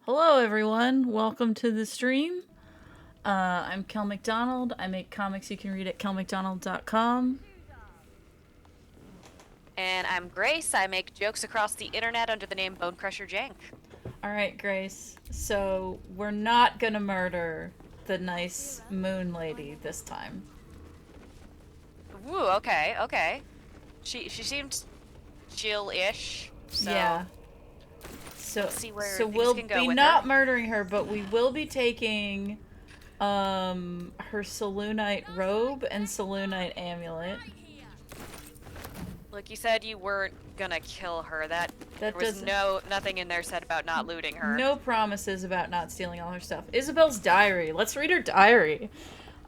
Hello everyone, welcome to the stream. I'm Kel McDonald. I make comics you can read at kelmcdonald.com. And I'm Grace. I make jokes across the internet under the name Bone Crusher Jank. Alright, Grace, so we're not gonna murder the nice moon lady this time. Woo, okay. She seemed chill-ish, so Yeah. we'll see where So things we'll can go be with not her. murdering her, but we will be taking her Selûnite robe and Selûnite amulet. Like you said, you weren't gonna kill her. There That was doesn't nothing in there said about not looting her. No promises about not stealing all her stuff. Isabel's diary. Let's read her diary.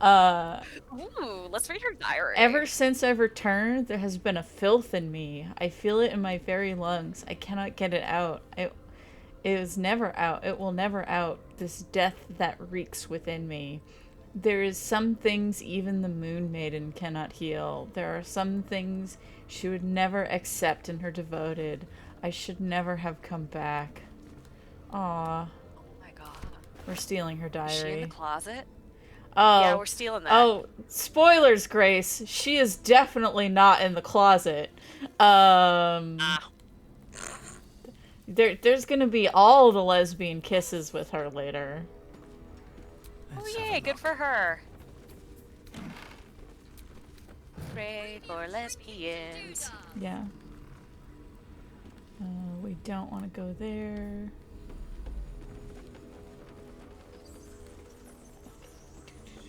Ooh, let's read her diary. Ever since I've returned, there has been a filth in me. I feel it in my very lungs. I cannot get it out. It is never out. It will never out. This death that reeks within me. There is some things even the Moon Maiden cannot heal. There are some things she would never accept in her devoted. I should never have come back. Aww. Oh my god. We're stealing her diary. Is she in the closet? Oh. Yeah, we're stealing that. Oh, spoilers, Grace. She is definitely not in the closet. There's gonna be all the lesbian kisses with her later. Oh yay, good for her. Great for lesbians. Yeah. We don't want to go there.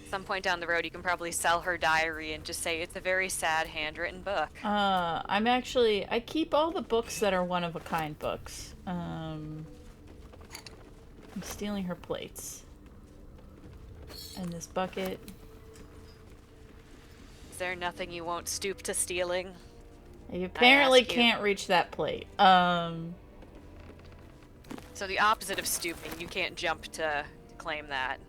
Some point down the road, you can probably sell her diary and just say it's a very sad handwritten book. I keep all the books that are one-of-a-kind books. I'm stealing her plates. And this bucket. Is there nothing you won't stoop to stealing? You apparently can't reach that plate. So the opposite of stooping, you can't jump to claim that.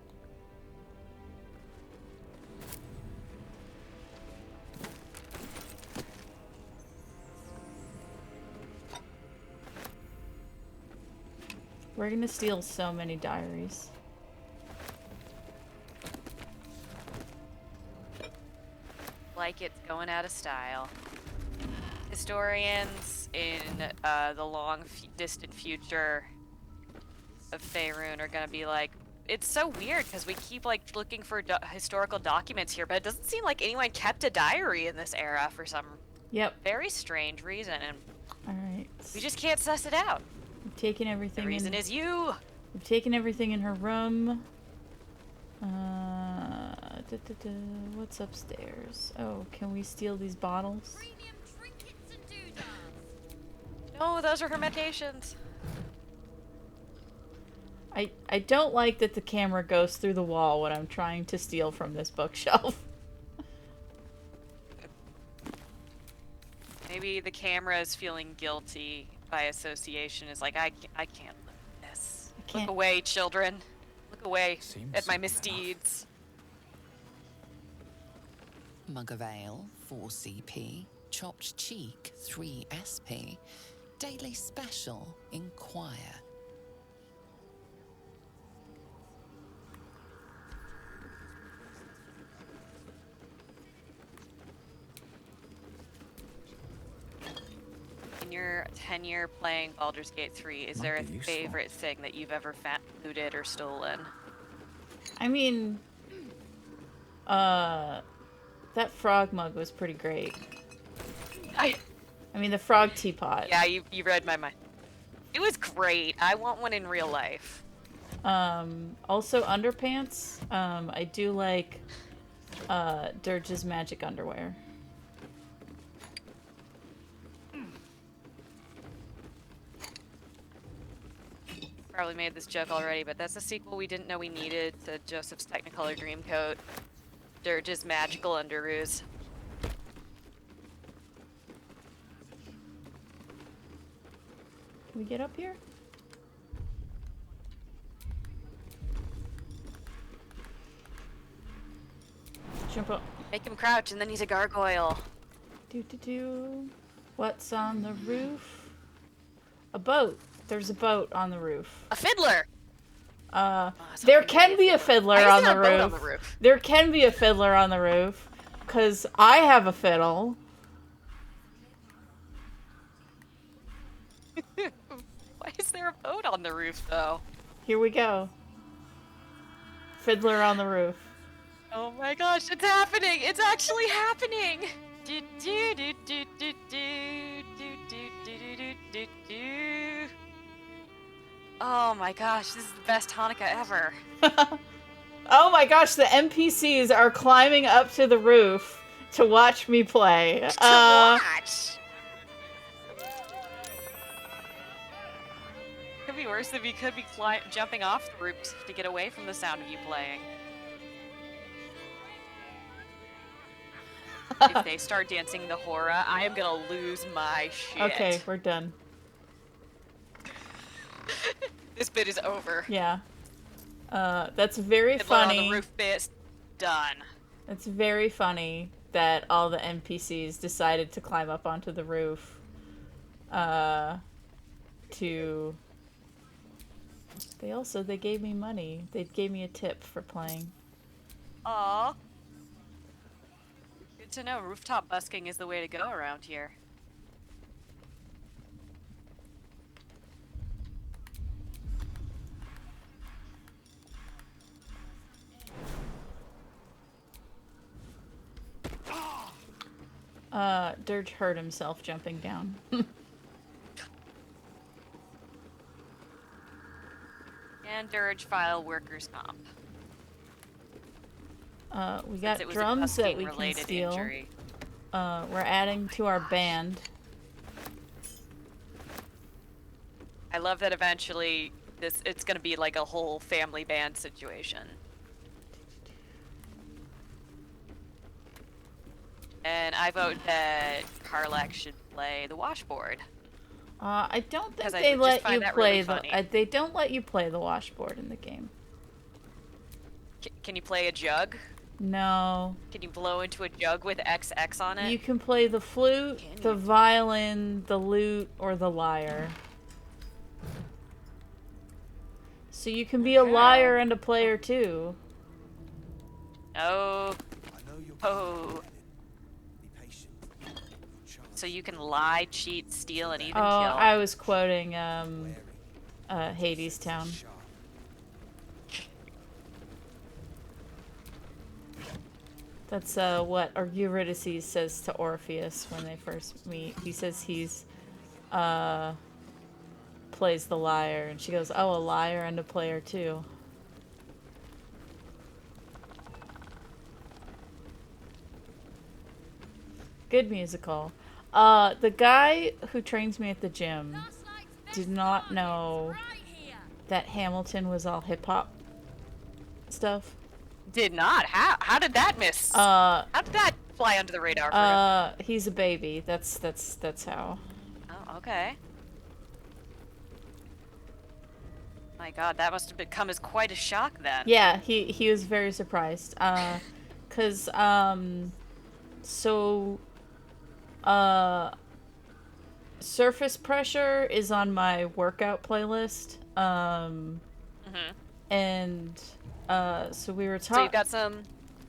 We're gonna steal so many diaries. Like it's going out of style. Historians in the long, distant future of Faerun are gonna be like, it's so weird because we keep like looking for historical documents here, but it doesn't seem like anyone kept a diary in this era for some very strange reason, and alright. We just can't suss it out. We've taken everything. The reason is you. We've taken everything in her room. What's upstairs? Oh, can we steal these bottles? No, those are her medications. I don't like that the camera goes through the wall when I'm trying to steal from this bookshelf. Maybe the camera is feeling guilty by association. Is like, I can't live with this. Look away, children. Look away at my misdeeds. Mug of ale, 4 CP. Chopped cheek, 3 SP. Daily special, inquire. In your tenure playing Baldur's Gate 3, is there a favorite thing that you've ever looted or stolen? I mean, that frog mug was pretty great. I mean, the frog teapot. Yeah, you read my mind. It was great. I want one in real life. Also underpants. I do like Durge's magic underwear. Probably made this joke already, but that's a sequel we didn't know we needed to Joseph's Technicolor Dreamcoat. Durge's magical underoos. Can we get up here? Jump up. Make him crouch and then he's a gargoyle. What's on the roof? A boat. There's a boat on the roof. A fiddler! There can be a fiddler Why on is the there a boat roof. on the roof? There can be a fiddler on the roof, because I have a fiddle. Why is there a boat on the roof, though? Here we go. Fiddler on the roof. Oh my gosh, it's happening! It's actually happening! Do, do, do, do, do, do, do, do, do, do, do, do. Oh my gosh, this is the best Hanukkah ever. Oh my gosh, the NPCs are climbing up to the roof to watch me play. To watch! Could be worse if you could be jumping off the roof to get away from the sound of you playing. If they start dancing the hora, I am gonna lose my shit. Okay, we're done. This bit is over. Yeah. That's very Fiddler on funny. the roof bit, done. It's very funny that all the NPCs decided to climb up onto the roof. They gave me money. They gave me a tip for playing. Aww. Good to know. Rooftop busking is the way to go around here. Durge hurt himself jumping down. And Durge file workers' comp. We Since got it was a drums that we can busking-related steal. injury. We're adding to our band. I love that eventually it's gonna be like a whole family band situation. And I vote that Karlak should play the washboard. I don't think 'Cause I they just let find you that play really the. funny. They don't let you play the washboard in the game. Can you play a jug? No. Can you blow into a jug with XX on it? You can play the flute, Can the you? violin, the lute, or the lyre. So you can be a Okay. liar and a player too. Oh. I know you're Oh. Be patient. Your So you can lie, cheat, steal, and even Oh, kill. I was quoting wary. Hades Town. Sharp. That's what Eurydice says to Orpheus when they first meet. He says he's plays the lyre, and she goes, "Oh, a liar and a player too." Good musical. The guy who trains me at the gym did not know that Hamilton was all hip hop stuff. Did not. How did that miss? Uh, How did that fly under the radar for him? He's a baby. That's how. Oh, okay. My God, that must have come as quite a shock then. Yeah, he was very surprised. 'Cause surface pressure is on my workout playlist. And so we were So talking. you've got some.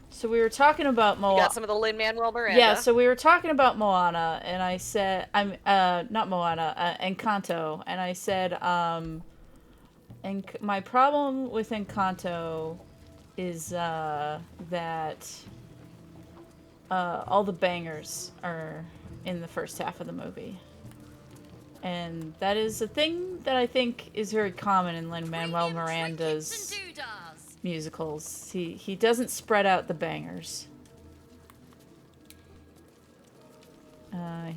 So we were talking about You Moana. got some of the Lin-Manuel Miranda. Yeah, so we were talking about Moana, and I said, not Moana, Encanto, and I said, my problem with Encanto is that all the bangers are in the first half of the movie. And that is a thing that I think is very common in Lin-Manuel Miranda's musicals. He doesn't spread out the bangers.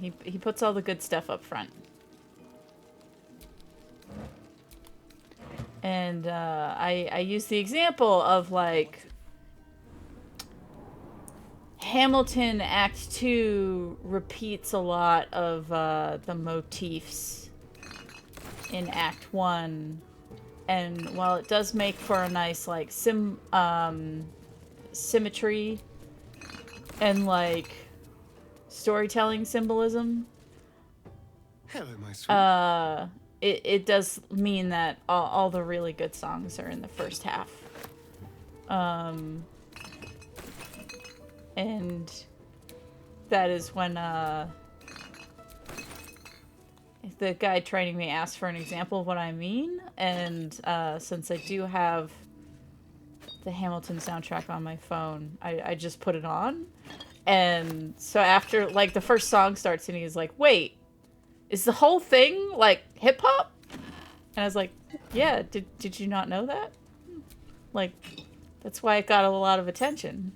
He puts all the good stuff up front. And I use the example of like Hamilton Act 2 repeats a lot of the motifs in Act 1. And while it does make for a nice like symmetry and like storytelling symbolism, Hello, my sweet. it does mean that all the really good songs are in the first half. And that is when the guy training me asked for an example of what I mean, and since I do have the Hamilton soundtrack on my phone, I just put it on. And so after, like, the first song starts and he's like, wait, is the whole thing, like, hip-hop? And I was like, yeah, did you not know that? Like, that's why it got a lot of attention.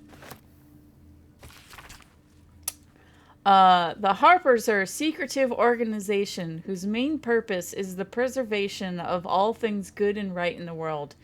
The Harpers are a secretive organization whose main purpose is the preservation of all things good and right in the world.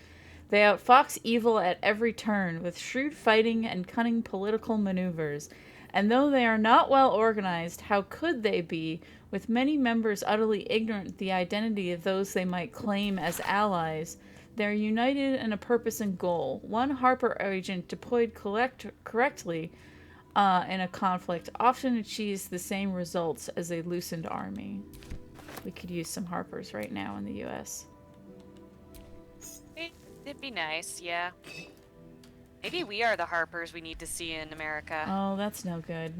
They outfox evil at every turn with shrewd fighting and cunning political maneuvers. And though they are not well organized, how could they be, with many members utterly ignorant of the identity of those they might claim as allies? They are united in a purpose and goal. One Harper agent deployed correctly in a conflict often achieves the same results as a loosened army. We could use some Harpers right now in the U.S. It'd be nice, yeah. Maybe we are the Harpers we need to see in America. Oh, that's no good.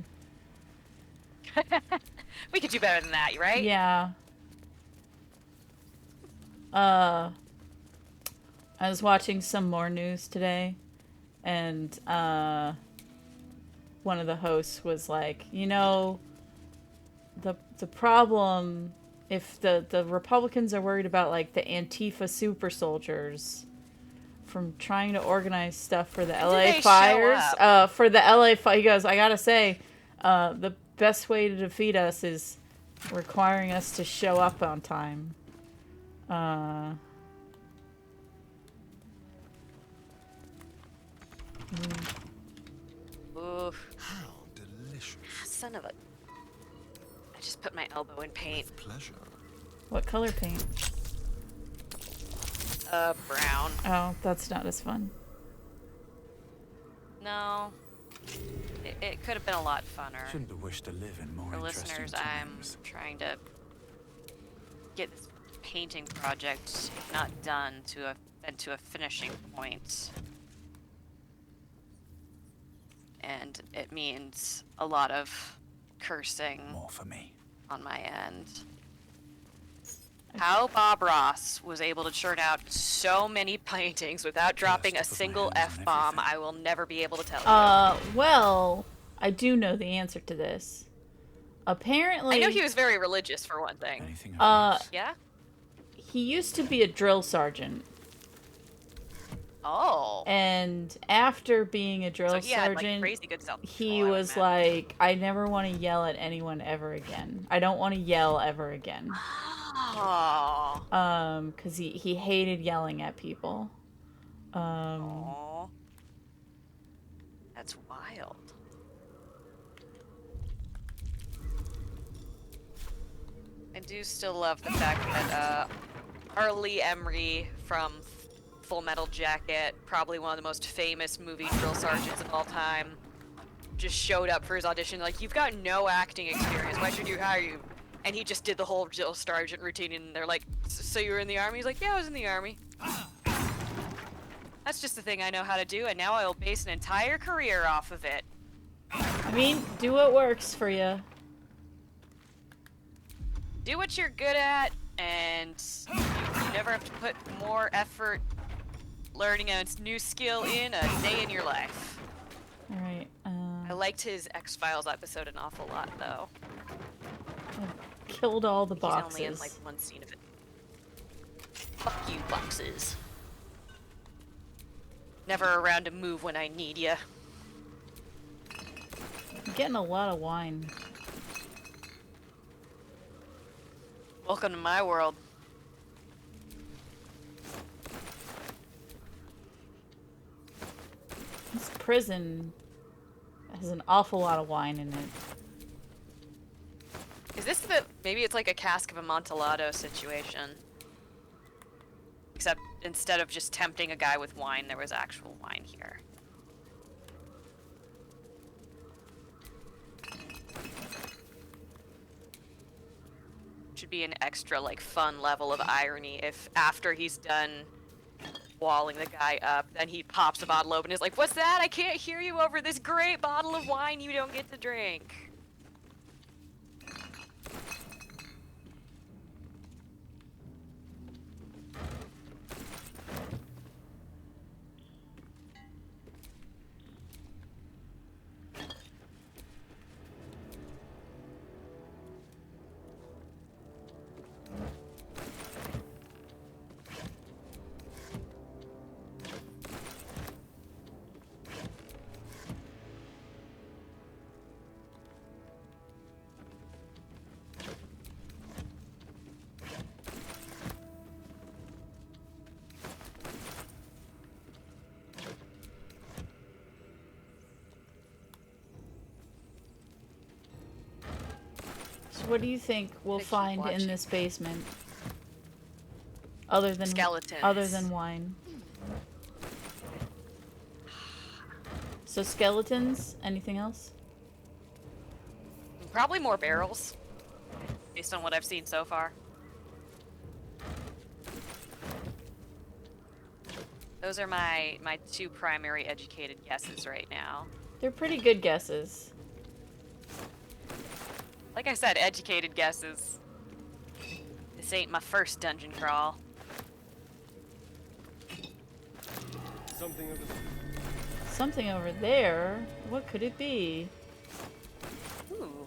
We could do better than that, right? Yeah. I was watching some more news today, and one of the hosts was like, you know, the problem, if the Republicans are worried about, like, the Antifa super soldiers from trying to organize stuff for the LA fires, for the LA fire, he goes, I gotta say, the best way to defeat us is requiring us to show up on time. Oof. How delicious. Son of a... I just put my elbow in paint. With pleasure. What color paint? Brown. Oh, that's not as fun. No. It could have been a lot funner. Shouldn't have wished to live in more For interesting listeners, times. I'm trying to get this painting project, if not done, to a finishing point. And it means a lot of cursing More for me. on my end. How Bob Ross was able to churn out so many paintings without dropping a First, put my single hands on F-bomb, everything. I will never be able to tell you. Well, I do know the answer to this. Apparently, I know he was very religious, for one thing. Anything of Uh, use? Yeah? he used to be a drill sergeant. Oh. And after being a drill So he had, like, sergeant, crazy good self-control, he I would was imagine. like, I never want to yell at anyone ever again. I don't want to yell ever again. Oh. 'Cause he hated yelling at people. Aw. That's wild. I do still love the fact that Arlie Emery from Full Metal Jacket, probably one of the most famous movie drill sergeants of all time, just showed up for his audition like, you've got no acting experience, why should you hire you? And he just did the whole drill sergeant routine, and they're like, so you were in the army? He's like, yeah, I was in the army. That's just the thing I know how to do, and now I will base an entire career off of it. I mean, do what works for you. Do what you're good at, and you never have to put more effort learning a new skill in a day in your life. Alright, I liked his X-Files episode an awful lot, though. killed all the He's boxes. only in, like, one scene of it. Fuck you, boxes. Never around to move when I need ya. I'm getting a lot of wine. Welcome to my world. This prison has an awful lot of wine in it. Is this the... maybe it's like a cask of Amontillado situation. Except instead of just tempting a guy with wine, there was actual wine here. should be an extra, like, fun level of irony if after he's done walling the guy up, then he pops a bottle open and is like, "What's that? I can't hear you over this great bottle of wine you don't get to drink." What do you think we'll Keep find in watching. this basement? Other than Skeletons. Other than wine. So skeletons? Anything else? Probably more barrels, based on what I've seen so far. Those are my two primary educated guesses right now. They're pretty good guesses. Like I said, educated guesses. This ain't my first dungeon crawl. Something over there? What could it be? Ooh.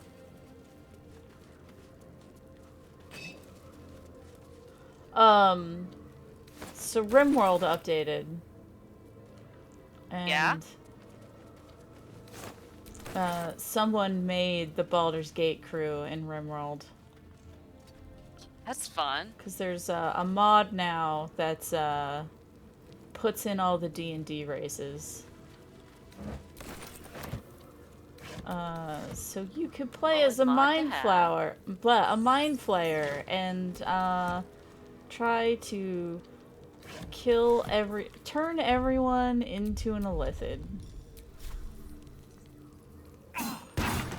So RimWorld updated. And Yeah? someone made the Baldur's Gate crew in RimWorld. That's fun. Because there's a mod now that's puts in all the D&D races. So you could play Solid as a mod to mind have. flayer, and try to turn everyone into an illithid.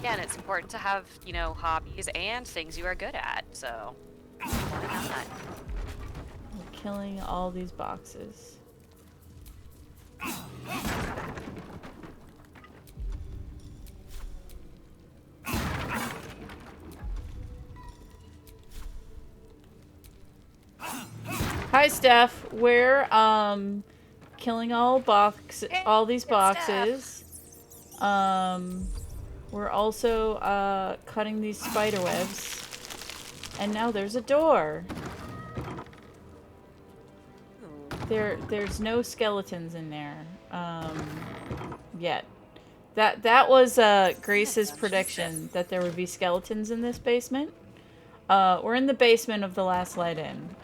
Again, it's important to have, you know, hobbies and things you are good at, so why not? We're killing all these boxes. Hi, Steph. We're killing all these Good boxes. We're also cutting these spider webs. And now there's a door. There's no skeletons in there yet. That was Grace's prediction that there would be skeletons in this basement. We're in the basement of the last Let In.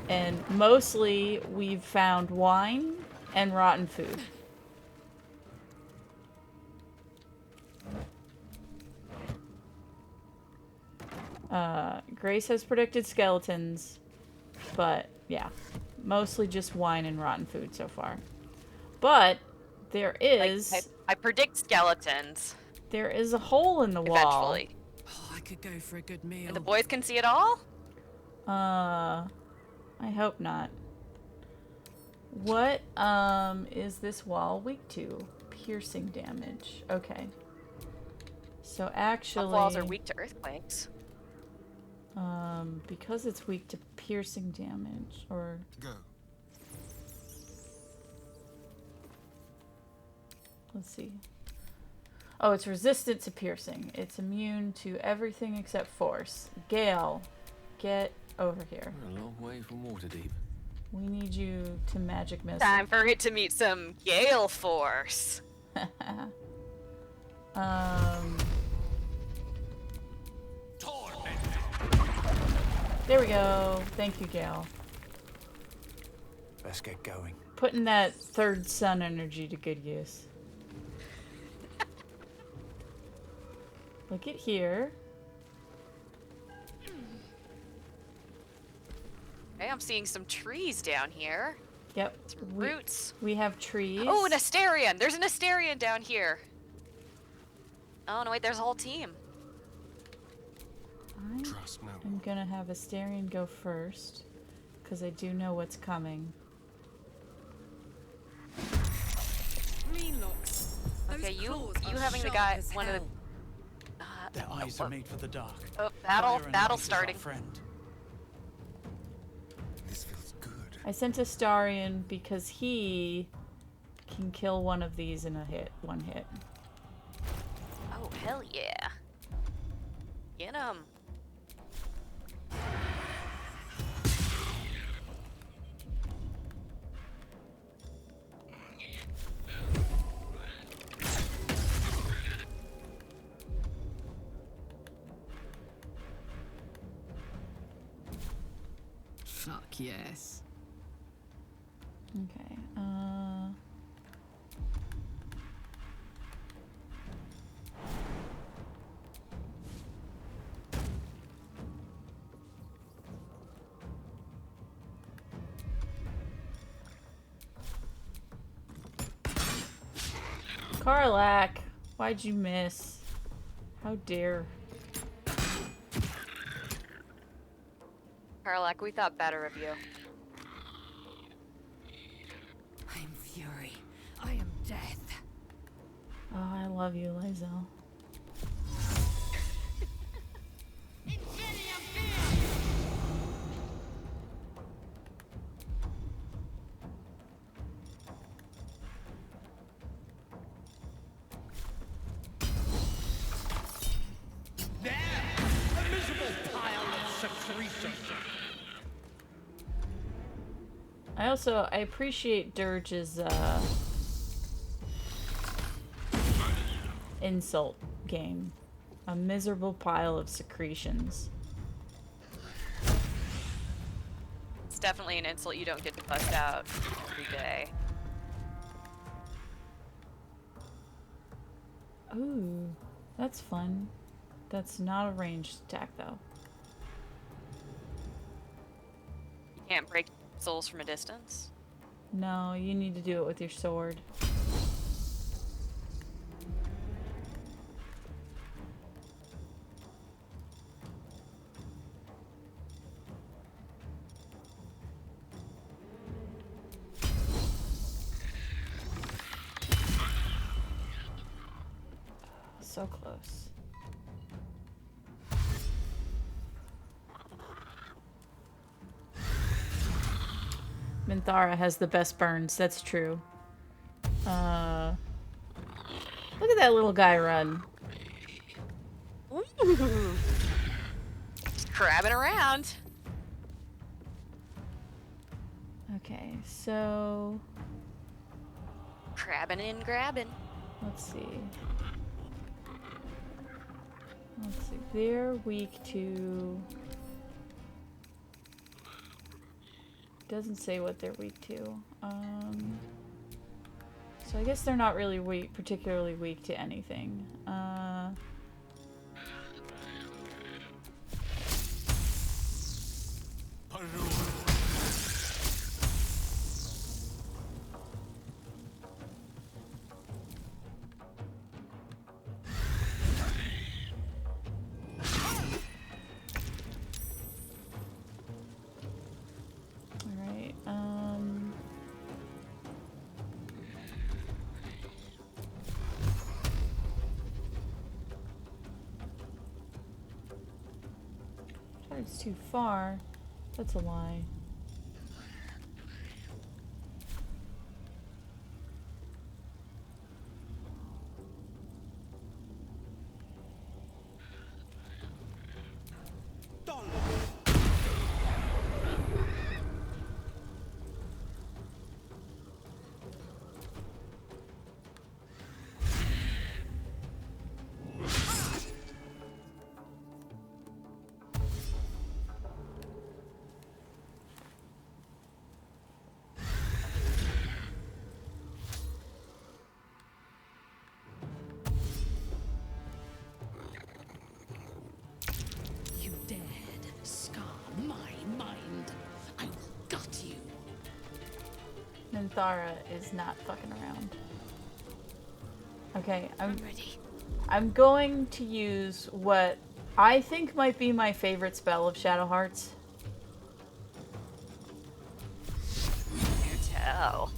And mostly we've found wine and rotten food. Grace has predicted skeletons, but yeah, mostly just wine and rotten food so far. But there is I predict skeletons there is a hole in the wall. eventually. Oh, I could go for a good meal. And the boys can see it all? I hope not. What is this wall weak to? Piercing damage. Okay. So actually Some walls are weak to earthquakes. because it's weak to piercing damage, or Go. let's see. Oh, it's resistant to piercing. It's immune to everything except force. Gale, get over here. We're a long way from Waterdeep. We need you to magic missile. Time for it to meet some gale force. There we go. Thank you, Gale. Let's get going. Putting that third sun energy to good use. Look at here. Okay, I'm seeing some trees down here. Yep. Some roots. We have trees. Oh, an Asterion! There's an Asterion down here. Oh, no, wait, there's a whole team. Trust no I'm one. gonna have Asterion go first, because I do know what's coming. Mean looks. Okay, Those you claws are having the sharp guy as one of hell. the Their eyes are made for the dark. oh Fire and battle ice is our starting. friend. This feels good. I sent Astarion because he can kill one of these in one hit. Oh hell yeah! Get him. Fuck yes. Okay, Karlak, why'd you miss? How dare. Karlak, we thought better of you. I am fury. I am death. Oh, I love you, Lysel. I appreciate Durge's insult game. A miserable pile of secretions. It's definitely an insult you don't get to bust out every day. Ooh, that's fun. That's not a ranged attack though. You can't break souls from a distance. No, you need to do it with your sword. So close. Minthara has the best burns, that's true. Look at that little guy run. Just crabbing around. Okay, so Crabbing and grabbing. let's see. Let's see. They're weak to. Doesn't say what they're weak to. So I guess they're not really particularly weak to anything. Alright, it's too far. That's a lie. You dared scar my mind. I will gut you. Minthara is not fucking around. Okay, I'm ready. I'm going to use what I think might be my favorite spell of Shadow Hearts. You tell.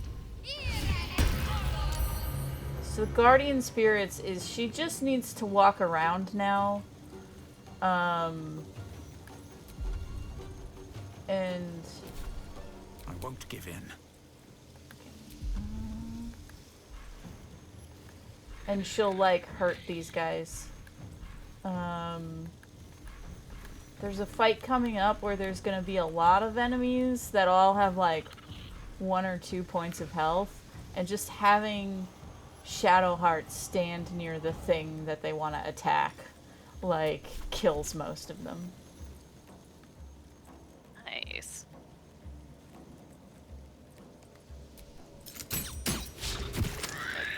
So Guardian Spirits is she just needs to walk around now. And I won't give in. and she'll like hurt these guys. There's a fight coming up where there's gonna be a lot of enemies that all have like 1 or 2 points of health, and just having Shadow Hearts stand near the thing that they want to attack like kills most of them. Nice.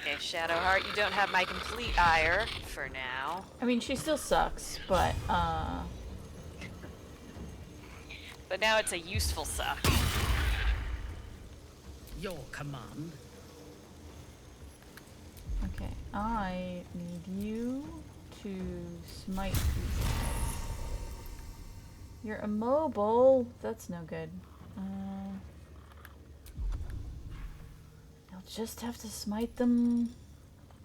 Okay, Shadowheart, you don't have my complete ire for now. I mean, she still sucks, but But now it's a useful suck. Your command. okay, I need you to smite these guys. You're immobile. That's no good. You'll just have to smite them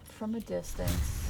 from a distance.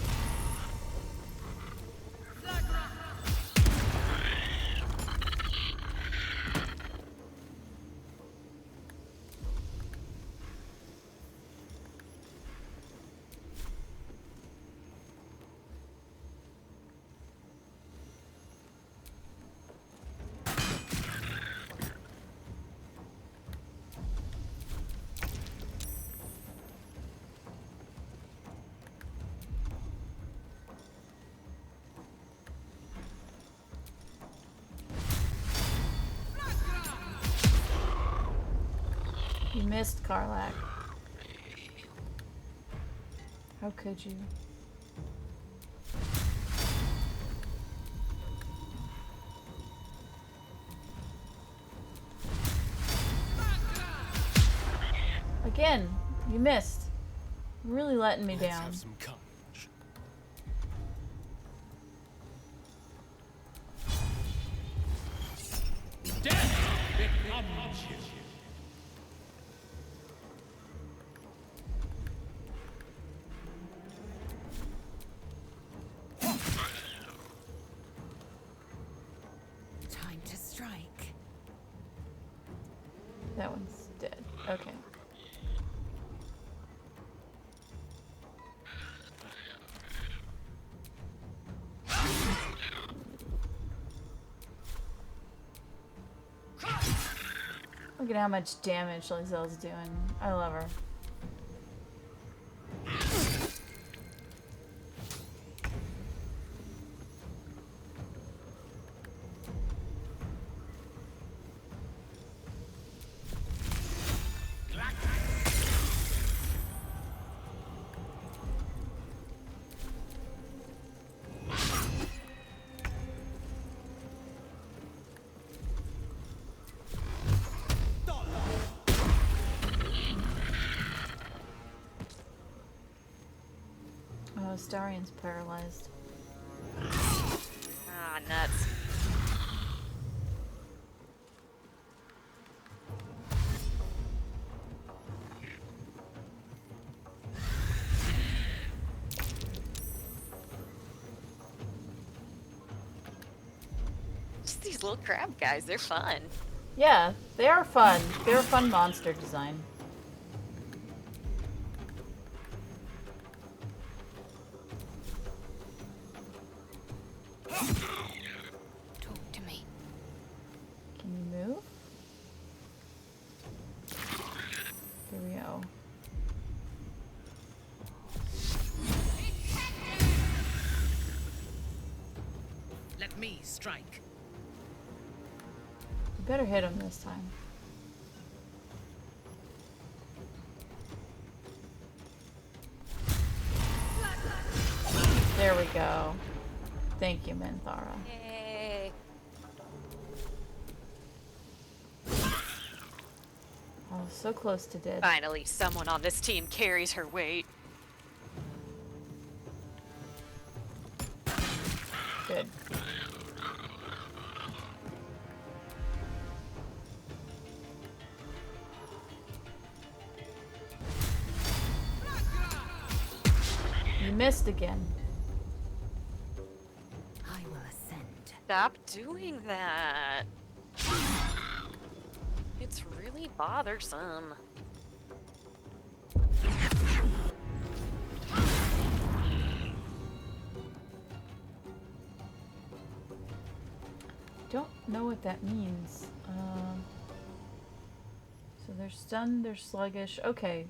You missed, Karlak. How could you? Again, you missed. You're really letting me Let's down. have some courage. Time to strike. That one's dead. Okay. Look at how much damage Lizelle's doing. I love her. Oh, Starion's paralyzed. Ah, nuts. Just these little crab guys, they're fun. Yeah, they are fun. They're a fun monster design. Talk to me. Can you move? Here we go. Let me strike. You better hit him this time. There we go. Thank you, Minthara. Yay. Oh, so close to dead. Finally, someone on this team carries her weight. Good. missed again. I will ascend. Stop doing that. It's really bothersome. Don't know what that means. So they're stunned, they're sluggish. Okay,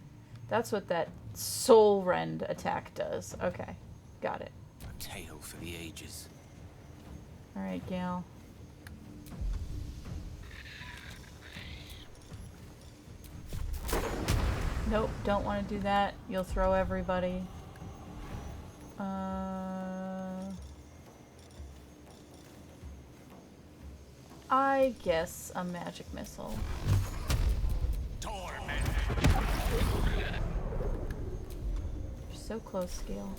that's what that soul rend attack does. Okay, got it. A tale for the ages. All right, Gale. Nope, don't want to do that. You'll throw everybody. I guess a magic missile. You're so close, Gale.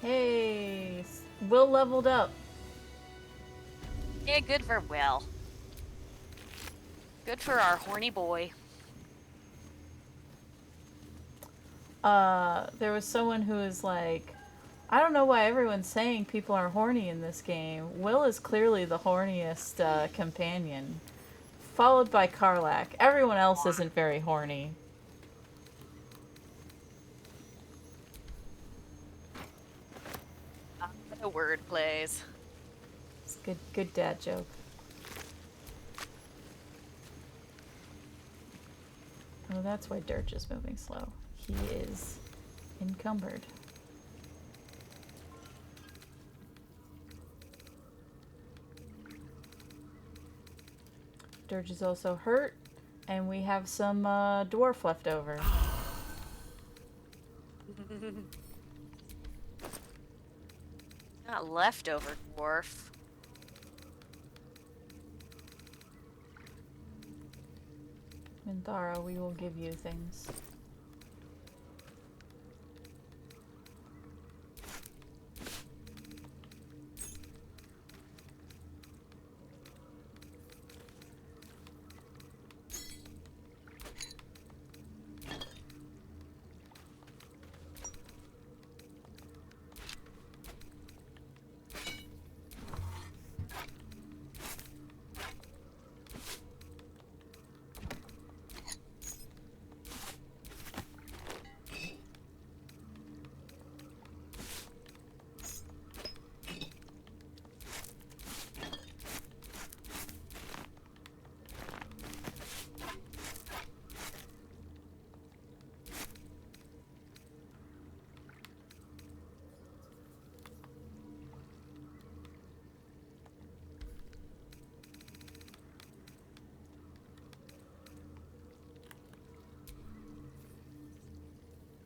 Hey, Will leveled up. Yeah, good for Will. Good for our horny boy. There was someone who was like, I don't know why everyone's saying people are horny in this game. Will is clearly the horniest companion, followed by Karlach. Everyone else isn't very horny. The word plays. It's good dad joke. Oh, that's why Durge is moving slow. He is encumbered. Durge is also hurt, and we have some dwarf left over. Not leftover dwarf. Minthara, we will give you things.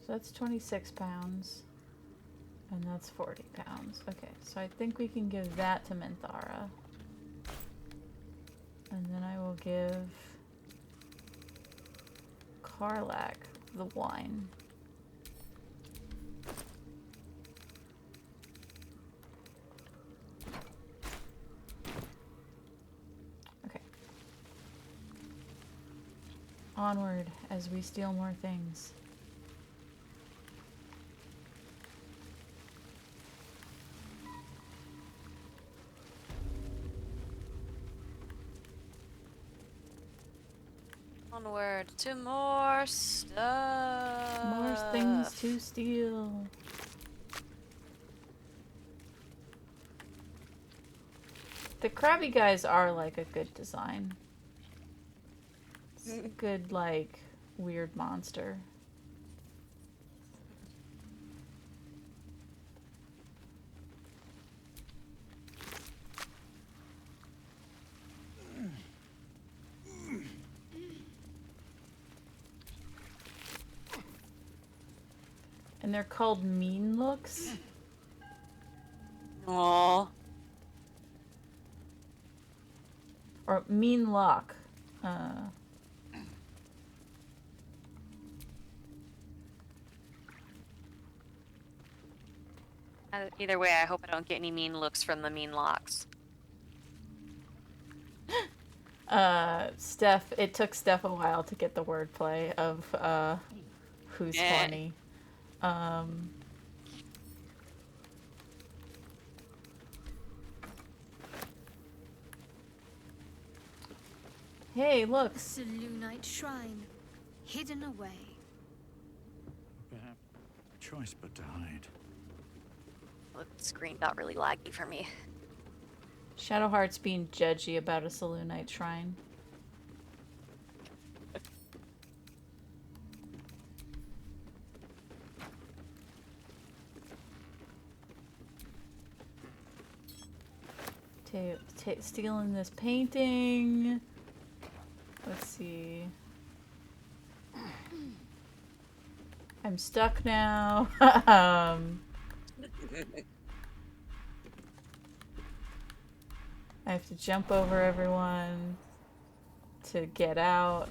So that's 26 pounds. And that's 40 pounds. Okay, so I think we can give that to Minthara. And then I will give Karlach the wine. Okay. Onward as we steal more things. Onward to more stuff. More things to steal. The crabby guys are like a good design. It's a good, like, weird monster. And they're called mean looks. Aww. Or mean lock. Either way, I hope I don't get any mean looks from the mean locks. Steph, it took Steph a while to get the wordplay of, who's horny. Hey, look. The Selûnite shrine, hidden away. Perhaps choice but to hide. The screen got really laggy for me. Shadowheart's being judgy about a Selûnite shrine. Stealing this painting. Let's see. I'm stuck now. I have to jump over everyone to get out.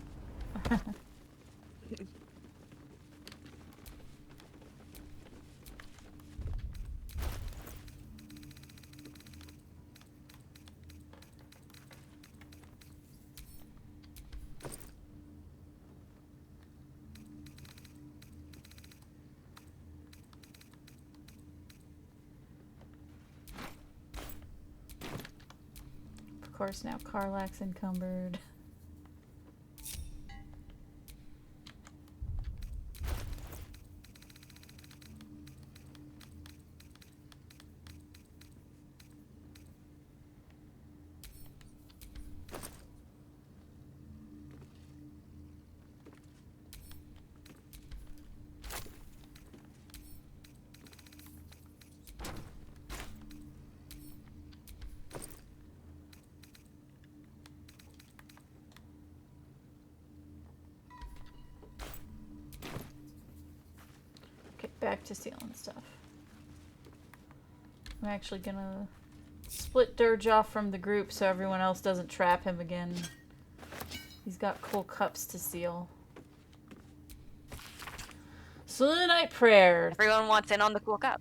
Of course, now Karlach's encumbered. Back to stealing stuff. I'm actually gonna split Durge off from the group so everyone else doesn't trap him again. He's got cool cups to steal. Selûnite prayer. Everyone wants in on the cool cup.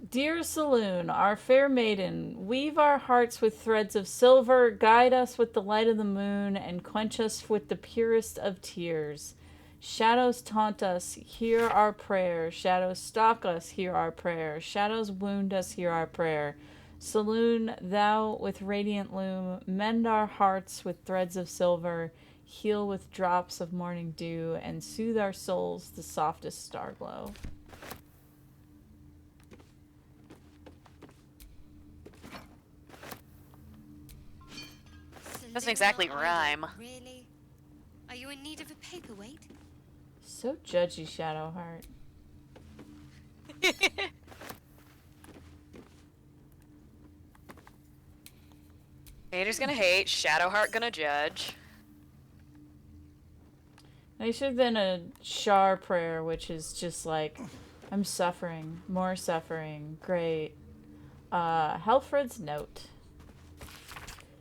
Dear Selûne, our fair maiden, weave our hearts with threads of silver, guide us with the light of the moon, and quench us with the purest of tears. Shadows taunt us, hear our prayer. Shadows stalk us, hear our prayer. Shadows wound us, hear our prayer. Selûne, thou with radiant loom, mend our hearts with threads of silver, heal with drops of morning dew, and soothe our souls the softest star glow. Doesn't exactly rhyme. Really? Are you in need of a paperweight? So judgy, Shadowheart. Hater's gonna hate, Shadowheart gonna judge. Nicer than a Shar prayer, which is just like, I'm suffering, more suffering, great. Helfred's note.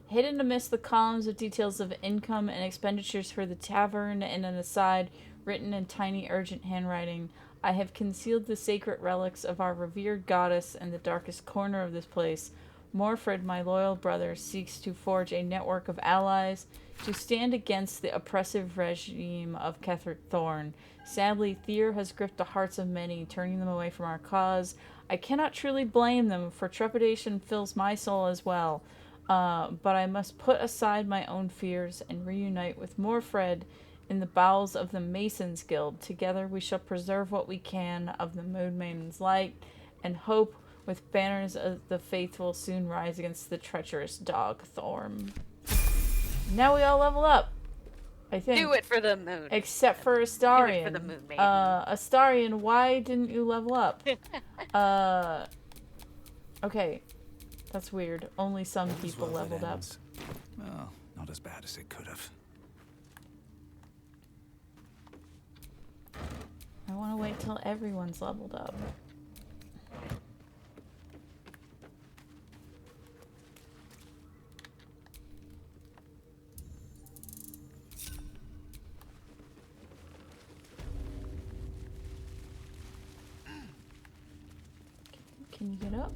Hidden amidst the columns of details of income and expenditures for the tavern and an aside written in tiny urgent handwriting, I have concealed the sacred relics of our revered goddess in the darkest corner of this place. Morfred, my loyal brother, seeks to forge a network of allies to stand against the oppressive regime of Ketheric Thorn. Sadly, Tyr has gripped the hearts of many, turning them away from our cause. I cannot truly blame them, for trepidation fills my soul as well. But I must put aside my own fears and reunite with Morfred in the bowels of the Masons Guild. Together we shall preserve what we can of the Moon Maiden's light, and hope with banners of the faithful soon rise against the treacherous dog Thorm. Now we all level up, I think. Do it for the moon. Except for Astarion. Do it for the Moon Maiden. Astarion, why didn't you level up? Okay. That's weird. Only some people leveled up. Well, not as bad as it could have. I want to wait till everyone's leveled up. Can you get up?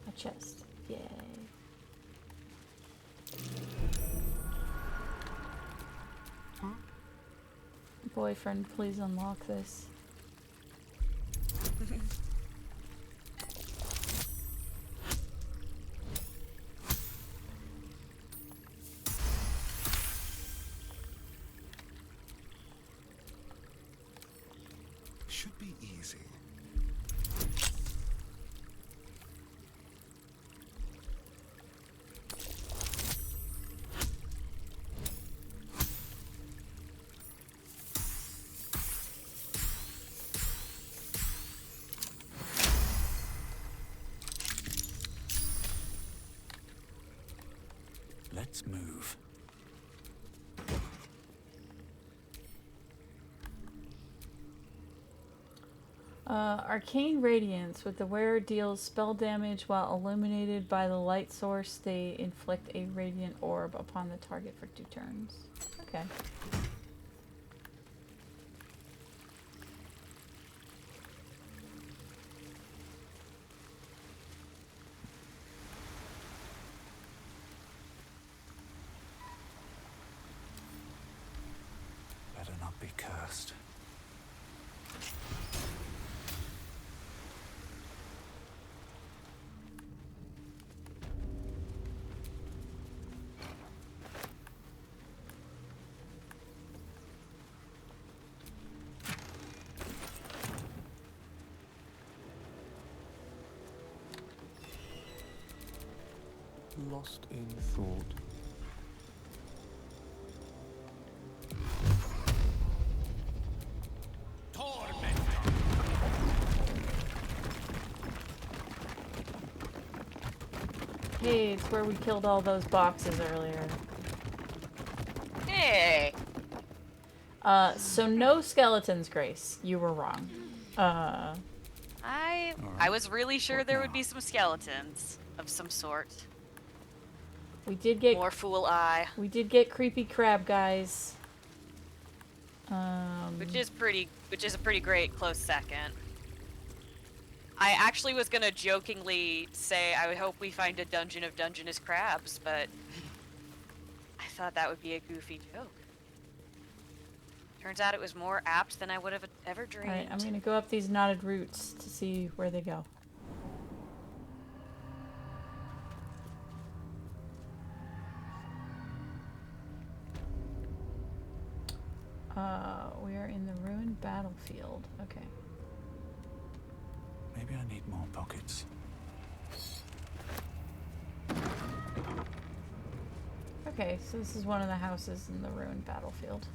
A chest. Yay. Boyfriend, please unlock this. Should be easy. Let's move. Arcane Radiance. With the wearer deals spell damage while illuminated by the light source, they inflict a radiant orb upon the target for 2 turns. Okay. Better not be cursed. Lost in thought. Hey, it's where we killed all those boxes earlier. Hey! So no skeletons, Grace. You were wrong. I was really sure there would be some skeletons of some sort. We did get More fool eye. We did get creepy crab guys. Which is a pretty great close second. I actually was gonna jokingly say I would hope we find a dungeon of Dungeness crabs, but I thought that would be a goofy joke. Turns out it was more apt than I would have ever dreamed. Alright, I'm gonna go up these knotted roots to see where they go. We are in the ruined battlefield. Okay. Maybe I need more pockets. Okay, so this is one of the houses in the ruined battlefield.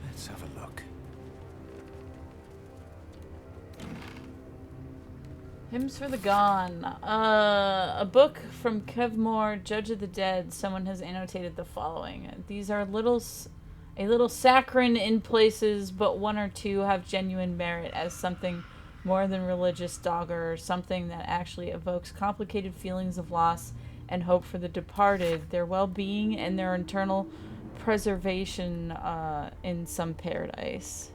Let's have a look. Hymns for the Gone. A book from Kevmore, Judge of the Dead. Someone has annotated the following. These are a little saccharine in places, but 1 or 2 have genuine merit as something more than religious dogger, or something that actually evokes complicated feelings of loss and hope for the departed, their well-being, and their internal preservation in some paradise.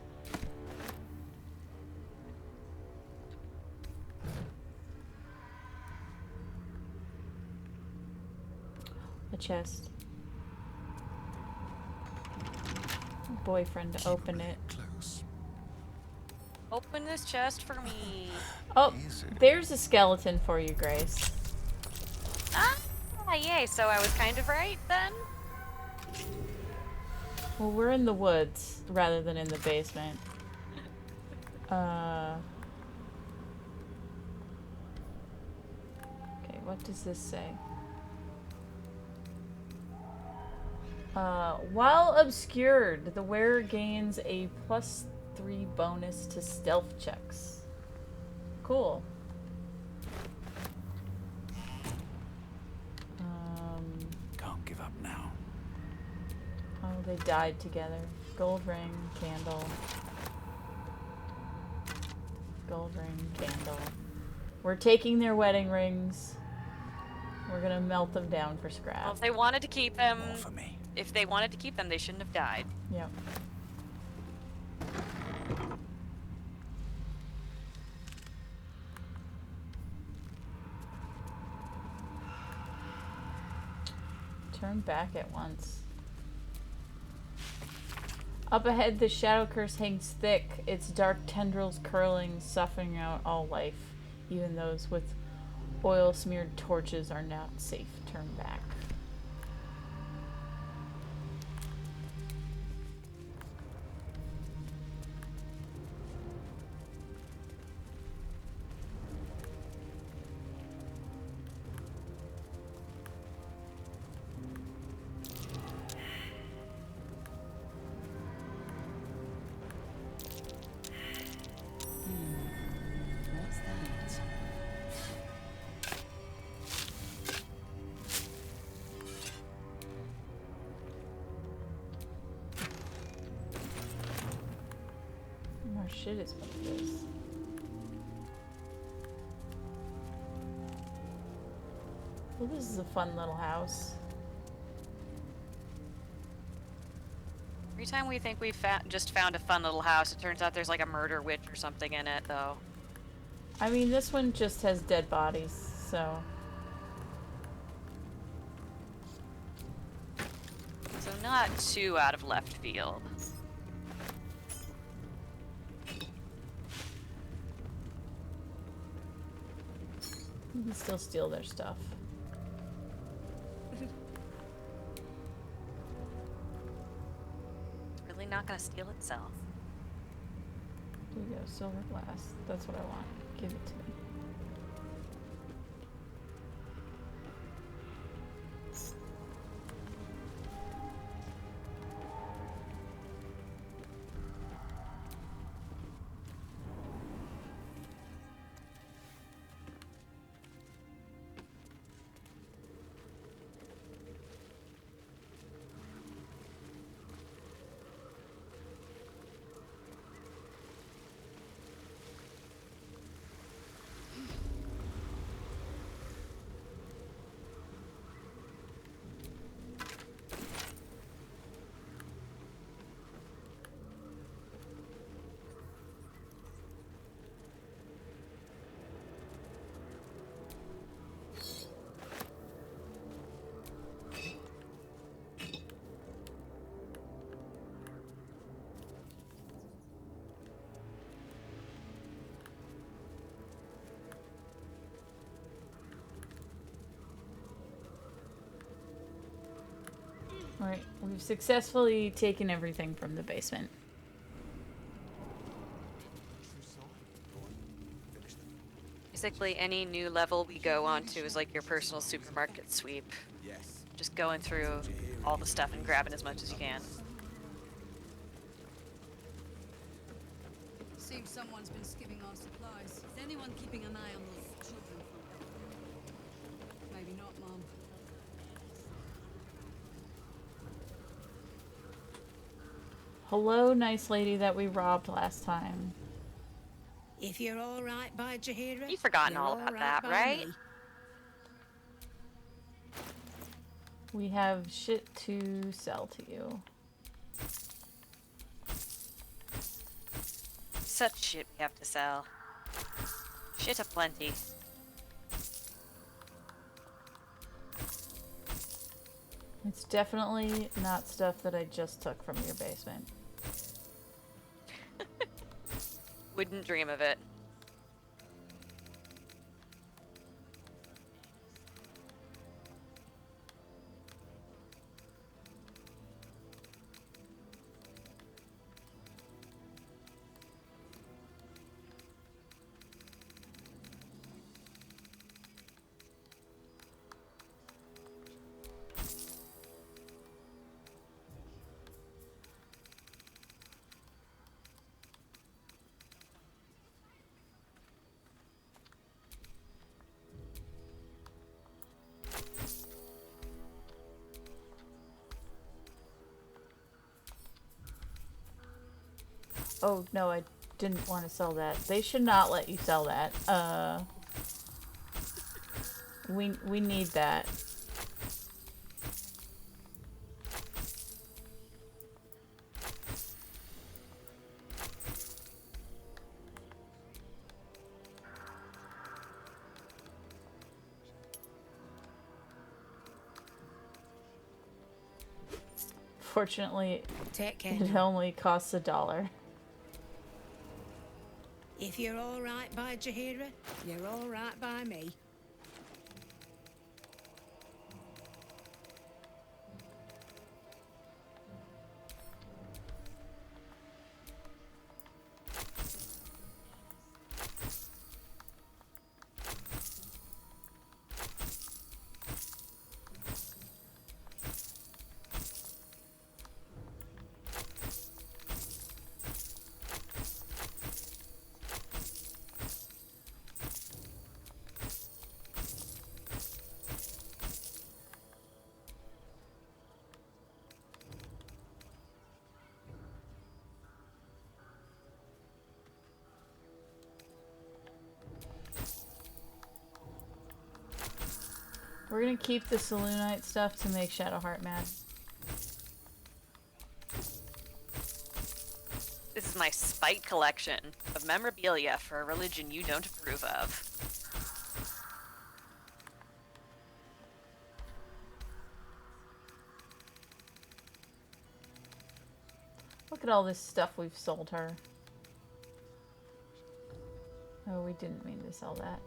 A chest. Boyfriend to open it. Close. Open this chest for me. Oh, Easy. there's a skeleton for you, Grace. Ah, yay, so I was kind of right then? Well, we're in the woods rather than in the basement. Okay, what does this say? While obscured, the wearer gains a +3 bonus to stealth checks. Cool. Can't give up now. Oh, they died together. Gold ring, candle. Gold ring, candle. We're taking their wedding rings. We're gonna melt them down for scrap. Well, if they wanted to keep them, More for me. if they wanted to keep them, they shouldn't have died. Yep. Turn back at once. Up ahead, the shadow curse hangs thick, its dark tendrils curling, softening out all life. Even those with oil-smeared torches are not safe. Turn back. What's that? More shit is what it is. Well, this is a fun little house. Every time we think we've just found a fun little house, it turns out there's like a murder witch or something in it, though. I mean, this one just has dead bodies, so... So not too out of left field. You can still steal their stuff. It's really not gonna steal itself. Here you go, silver glass. That's what I want. Give it to me. Alright, we've successfully taken everything from the basement. Basically, any new level we go onto is like your personal supermarket sweep. Just going through all the stuff and grabbing as much as you can. Seems someone's been skimming our supplies. Is anyone keeping an eye on those children? Maybe not, Mom. Hello, nice lady that we robbed last time. If you're all right by Jahira, You've forgotten you're all about that, by right? me. We have shit to sell to you. Such shit we have to sell. Shit aplenty. It's definitely not stuff that I just took from your basement. Wouldn't dream of it. Oh, no, I didn't want to sell that. They should not let you sell that. We need that. Fortunately, Take care it now. only costs $1. If you're all right by Jahira, you're all right by me. We're gonna keep the Saloonite stuff to make Shadowheart mad. This is my spite collection of memorabilia for a religion you don't approve of. Look at all this stuff we've sold her. Oh, we didn't mean to sell that.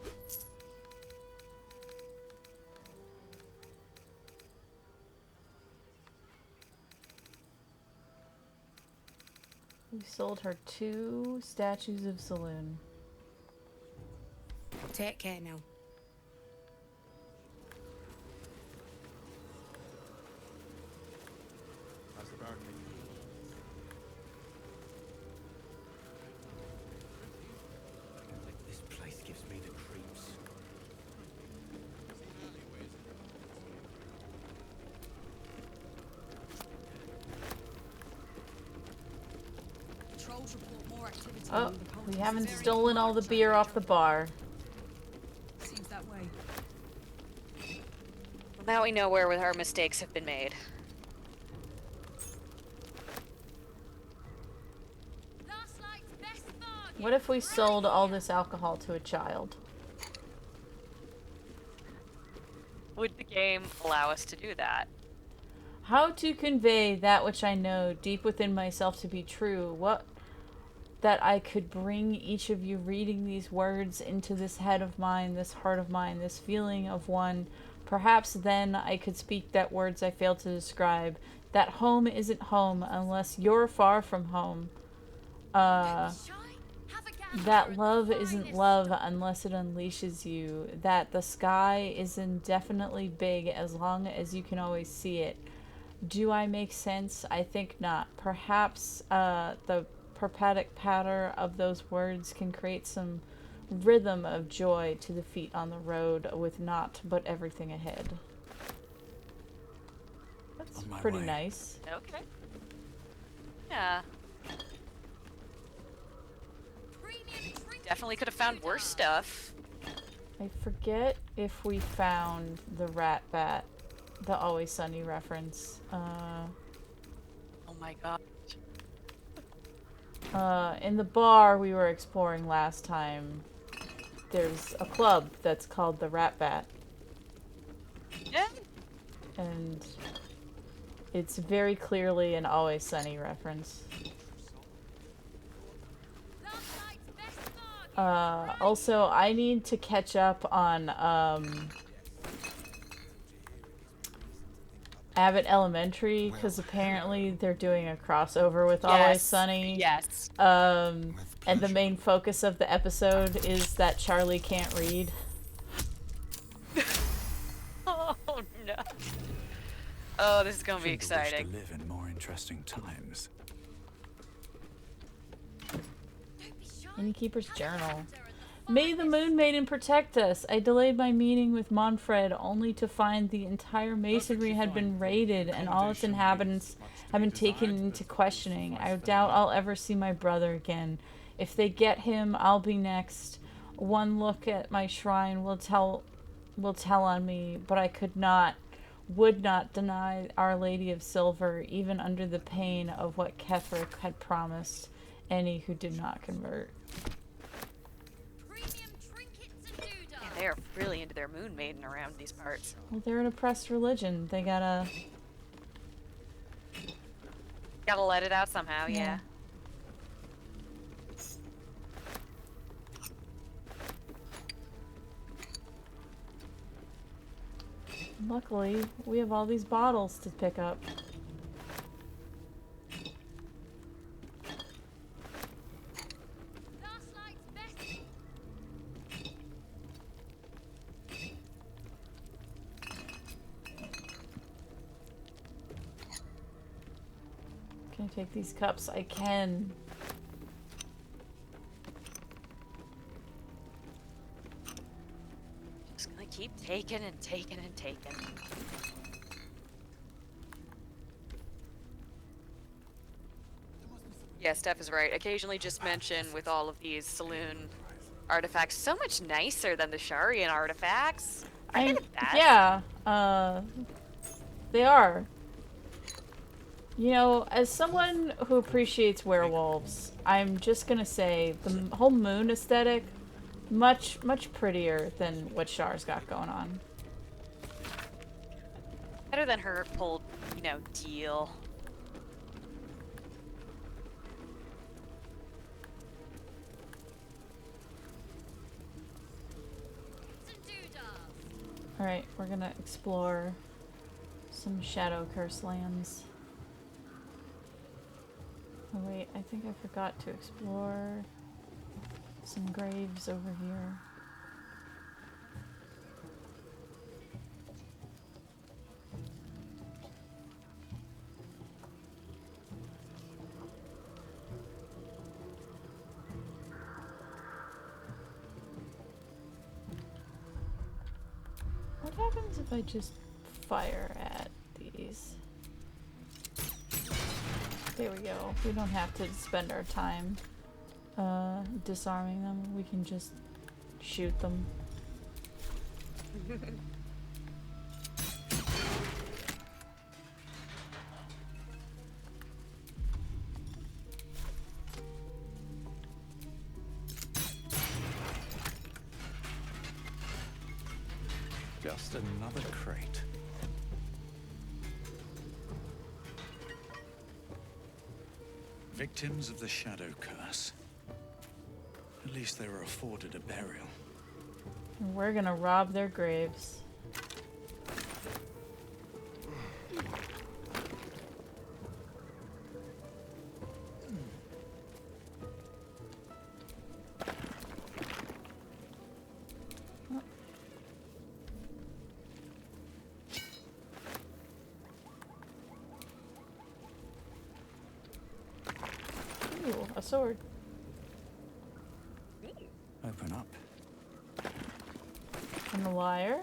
We sold her 2 statues of Saloon. Take care now. How's the bargaining? This place gives me the creeps. Patrols report more activity Oh, among the cultists. we haven't Very stolen all the large beer off the bar. Seems that way. Well, now we know where our mistakes have been made. Last night's best bargain. What if we sold all this alcohol to a child? Would the game allow us to do that? How to convey that which I know deep within myself to be true? What that I could bring each of you reading these words into this head of mine, this heart of mine, this feeling of one. Perhaps then I could speak that words I fail to describe. That home isn't home unless you're far from home. That love isn't love unless it unleashes you. That the sky is indefinitely big as long as you can always see it. Do I make sense? I think not. Perhaps the prophetic patter of those words can create some rhythm of joy to the feet on the road with naught but everything ahead. That's On my pretty way. nice. Okay. Yeah. Definitely could have found worse stuff. I forget if we found the rat bat, the Always Sunny reference. Oh my god. In the bar we were exploring last time, there's a club that's called the Rat Bat. Yeah. And it's very clearly an Always Sunny reference. Also, I need to catch up on Abbott Elementary, because apparently they're doing a crossover with Always Sunny. Yes. And the main focus of the episode is that Charlie can't read. Oh no. Oh, this is gonna be People wish exciting. to live in more interesting times. Innkeeper's Journal. May the Moon Maiden protect us. I delayed my meeting with Monfred only to find the entire masonry had been raided and all its inhabitants have been taken into questioning. I doubt I'll ever see my brother again. If they get him, I'll be next. One look at my shrine will tell on me, but I would not deny Our Lady of Silver, even under the pain of what Kefir had promised any who did not convert. Premium trinkets and doodahs. Yeah, they are really into their moon maiden around these parts. Well, they're an oppressed religion. They gotta... Gotta let it out somehow, yeah. Luckily, we have all these bottles to pick up. Last light's best. Can I take these cups? I can. Just gonna keep taking and taking and taking. Yeah, Steph is right. Occasionally just mention with all of these saloon artifacts, so much nicer than the Sharian artifacts. I get that. Yeah, they are. You know, as someone who appreciates werewolves, I'm just gonna say the whole moon aesthetic, much prettier than what Char's got going on. Better than her whole, deal. And doodahs. Alright, we're gonna explore some Shadow Curse lands. Oh wait, I think I forgot to explore some graves over here. What happens if I just fire at these? There we go. We don't have to spend our time disarming them. We can just shoot them. Just another crate. Victims of the Shadow Curse. At least they were afforded a burial. And we're gonna rob their graves. Ooh, a sword. Open up. And the lyre.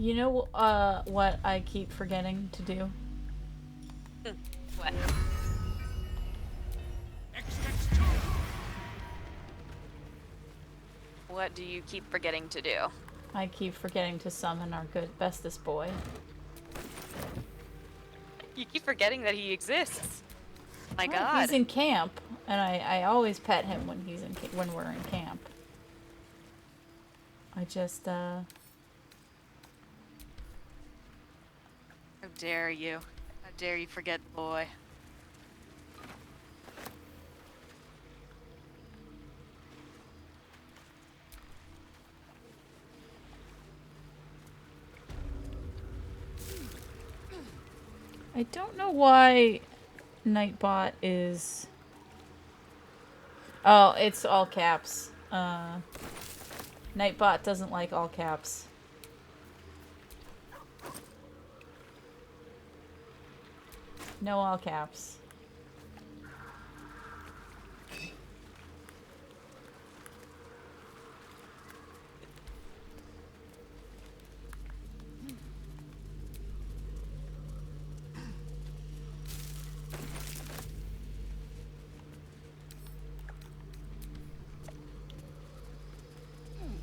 You know, what I keep forgetting to do? What? What do you keep forgetting to do? I keep forgetting to summon our good bestest boy. You keep forgetting that he exists. My Well, God. he's in camp, and I always pet him when he's when we're in camp. I just How dare you? How dare you forget the boy? I don't know why Nightbot is. Oh, it's all caps. Nightbot doesn't like all caps. No all caps.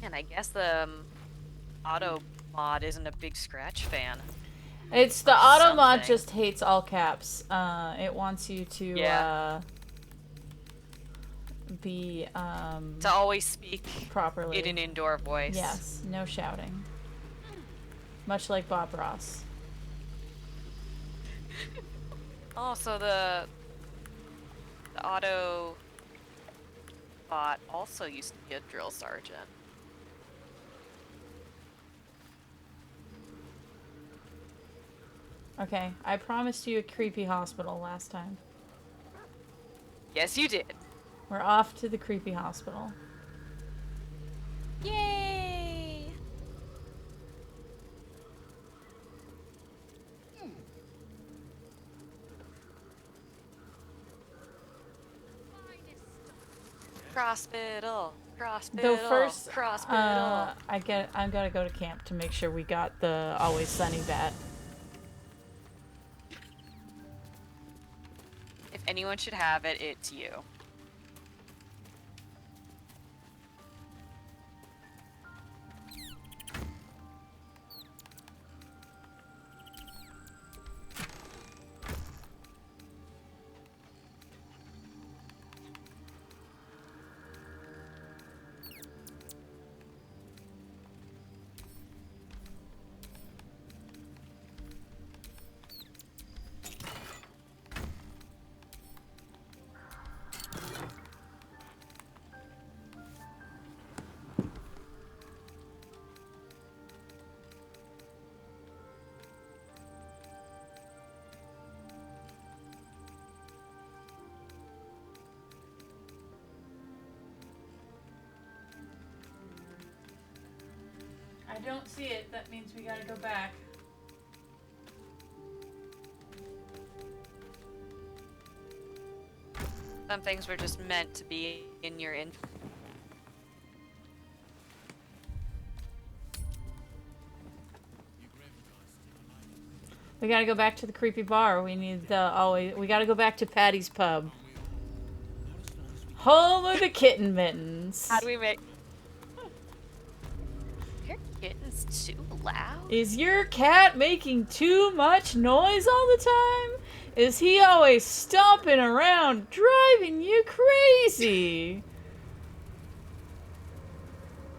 And I guess the auto mod isn't a big Scratch fan. It's the auto mod Something. just hates all caps. It wants you to be To always speak properly. in an indoor voice. Yes, no shouting. Much like Bob Ross. Also, the auto bot also used to be a drill sergeant. Okay, I promised you a creepy hospital last time. Yes, you did. We're off to the creepy hospital. Yay! Crossbiddle, Though first, crossbiddle. I'm gonna go to camp to make sure we got the Always Sunny bat. If anyone should have it, it's you. I don't see it. That means we gotta go back. Some things were just meant to be in your info. We gotta go back to the creepy bar. We need the we gotta go back to Patty's Pub. Home of the kitten mittens. How do we make... Your kitten's too loud? Is your cat making too much noise all the time? Is he always stomping around, driving you crazy?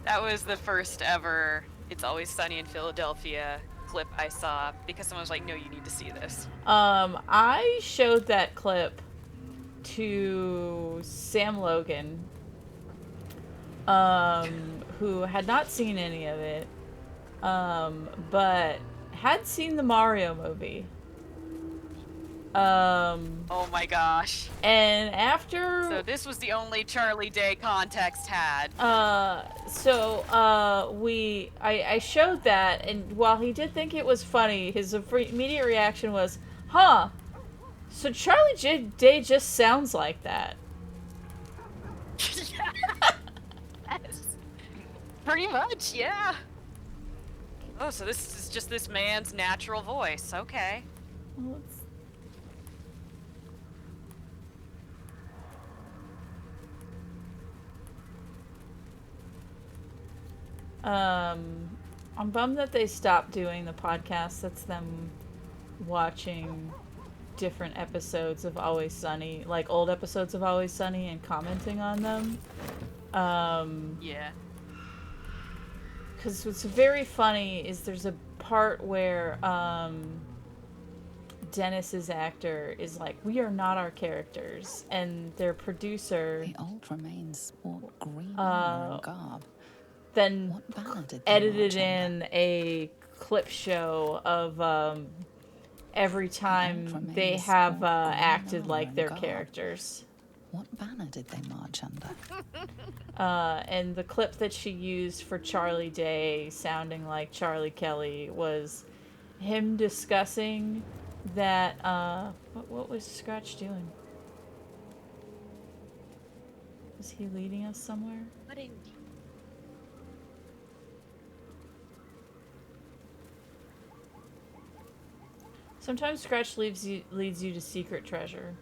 That was the first ever It's Always Sunny in Philadelphia clip I saw because someone was like, no, you need to see this. I showed that clip to Sam Logan, who had not seen any of it, but had seen the Mario movie. Oh my gosh. And after... So this was the only Charlie Day context had. I showed that, and while he did think it was funny, his immediate reaction was, huh, so Charlie Day just sounds like that. Yes. Pretty much, yeah. Oh, so this is just this man's natural voice. Okay. Well, let's... I'm bummed that they stopped doing the podcast. That's them watching different episodes of Always Sunny, like old episodes of Always Sunny, and commenting on them. Yeah. Because what's very funny is there's a part where Dennis's actor is like, "We are not our characters," and their producer The old remains sport green armor and garb. then What banner did they edited march in a clip show of every time they have acted like their characters. What banner did they march under? And the clip that she used for Charlie Day sounding like Charlie Kelly was him discussing that, what was Scratch doing? Was he leading us somewhere? What indeed? Sometimes Scratch leads you to secret treasure.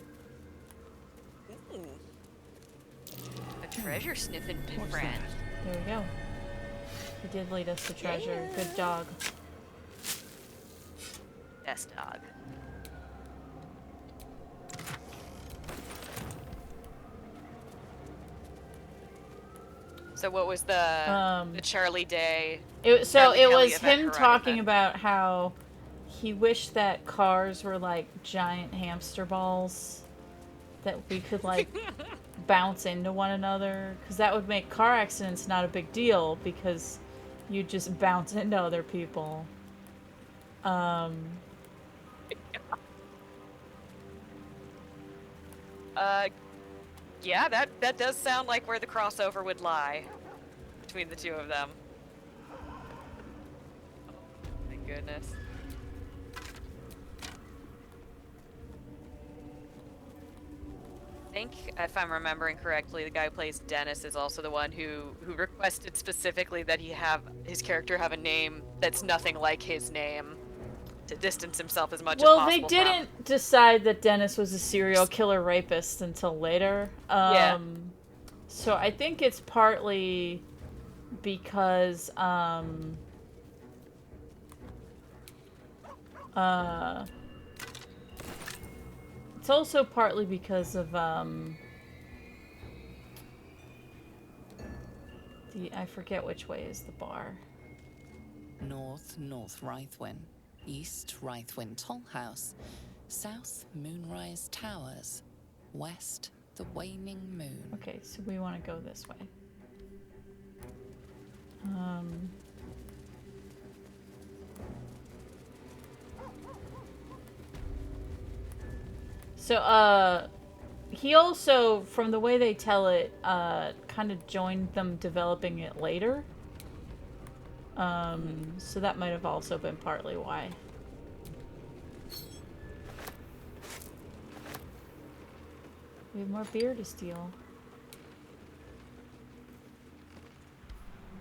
A treasure sniffing friend. There we go. He did lead us to treasure. Good dog. Best dog. So what was the Charlie Day? Charlie It Kelly was event him Heron talking event? about how he wished that cars were like giant hamster balls that we could like bounce into one another, because that would make car accidents not a big deal because you just bounce into other people. Yeah, that does sound like where the crossover would lie between the two of them. Thank goodness. I think, if I'm remembering correctly, the guy who plays Dennis is also the one who requested specifically that his character have a name that's nothing like his name to distance himself as much as possible. Well, they didn't decide that Dennis was a serial killer rapist until later. Yeah. So I think it's partly because it's also partly because of I forget which way is the bar. North Rythwin, East Rythwin Toll House, South Moonrise Towers, West the Waning Moon. Okay, so we want to go this way. So, he also, from the way they tell it, kind of joined them developing it later. So that might have also been partly why. We have more beer to steal.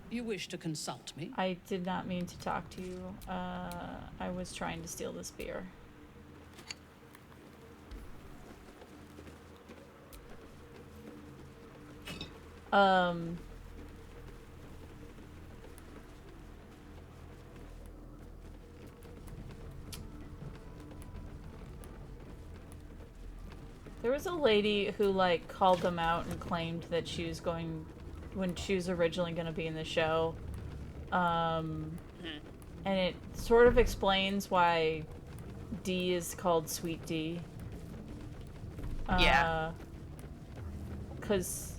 You wish to consult me? I did not mean to talk to you. I was trying to steal this beer. There was a lady who, like, called them out and claimed that she was going, when she was originally going to be in the show. And it sort of explains why D is called Sweet D. Yeah. Because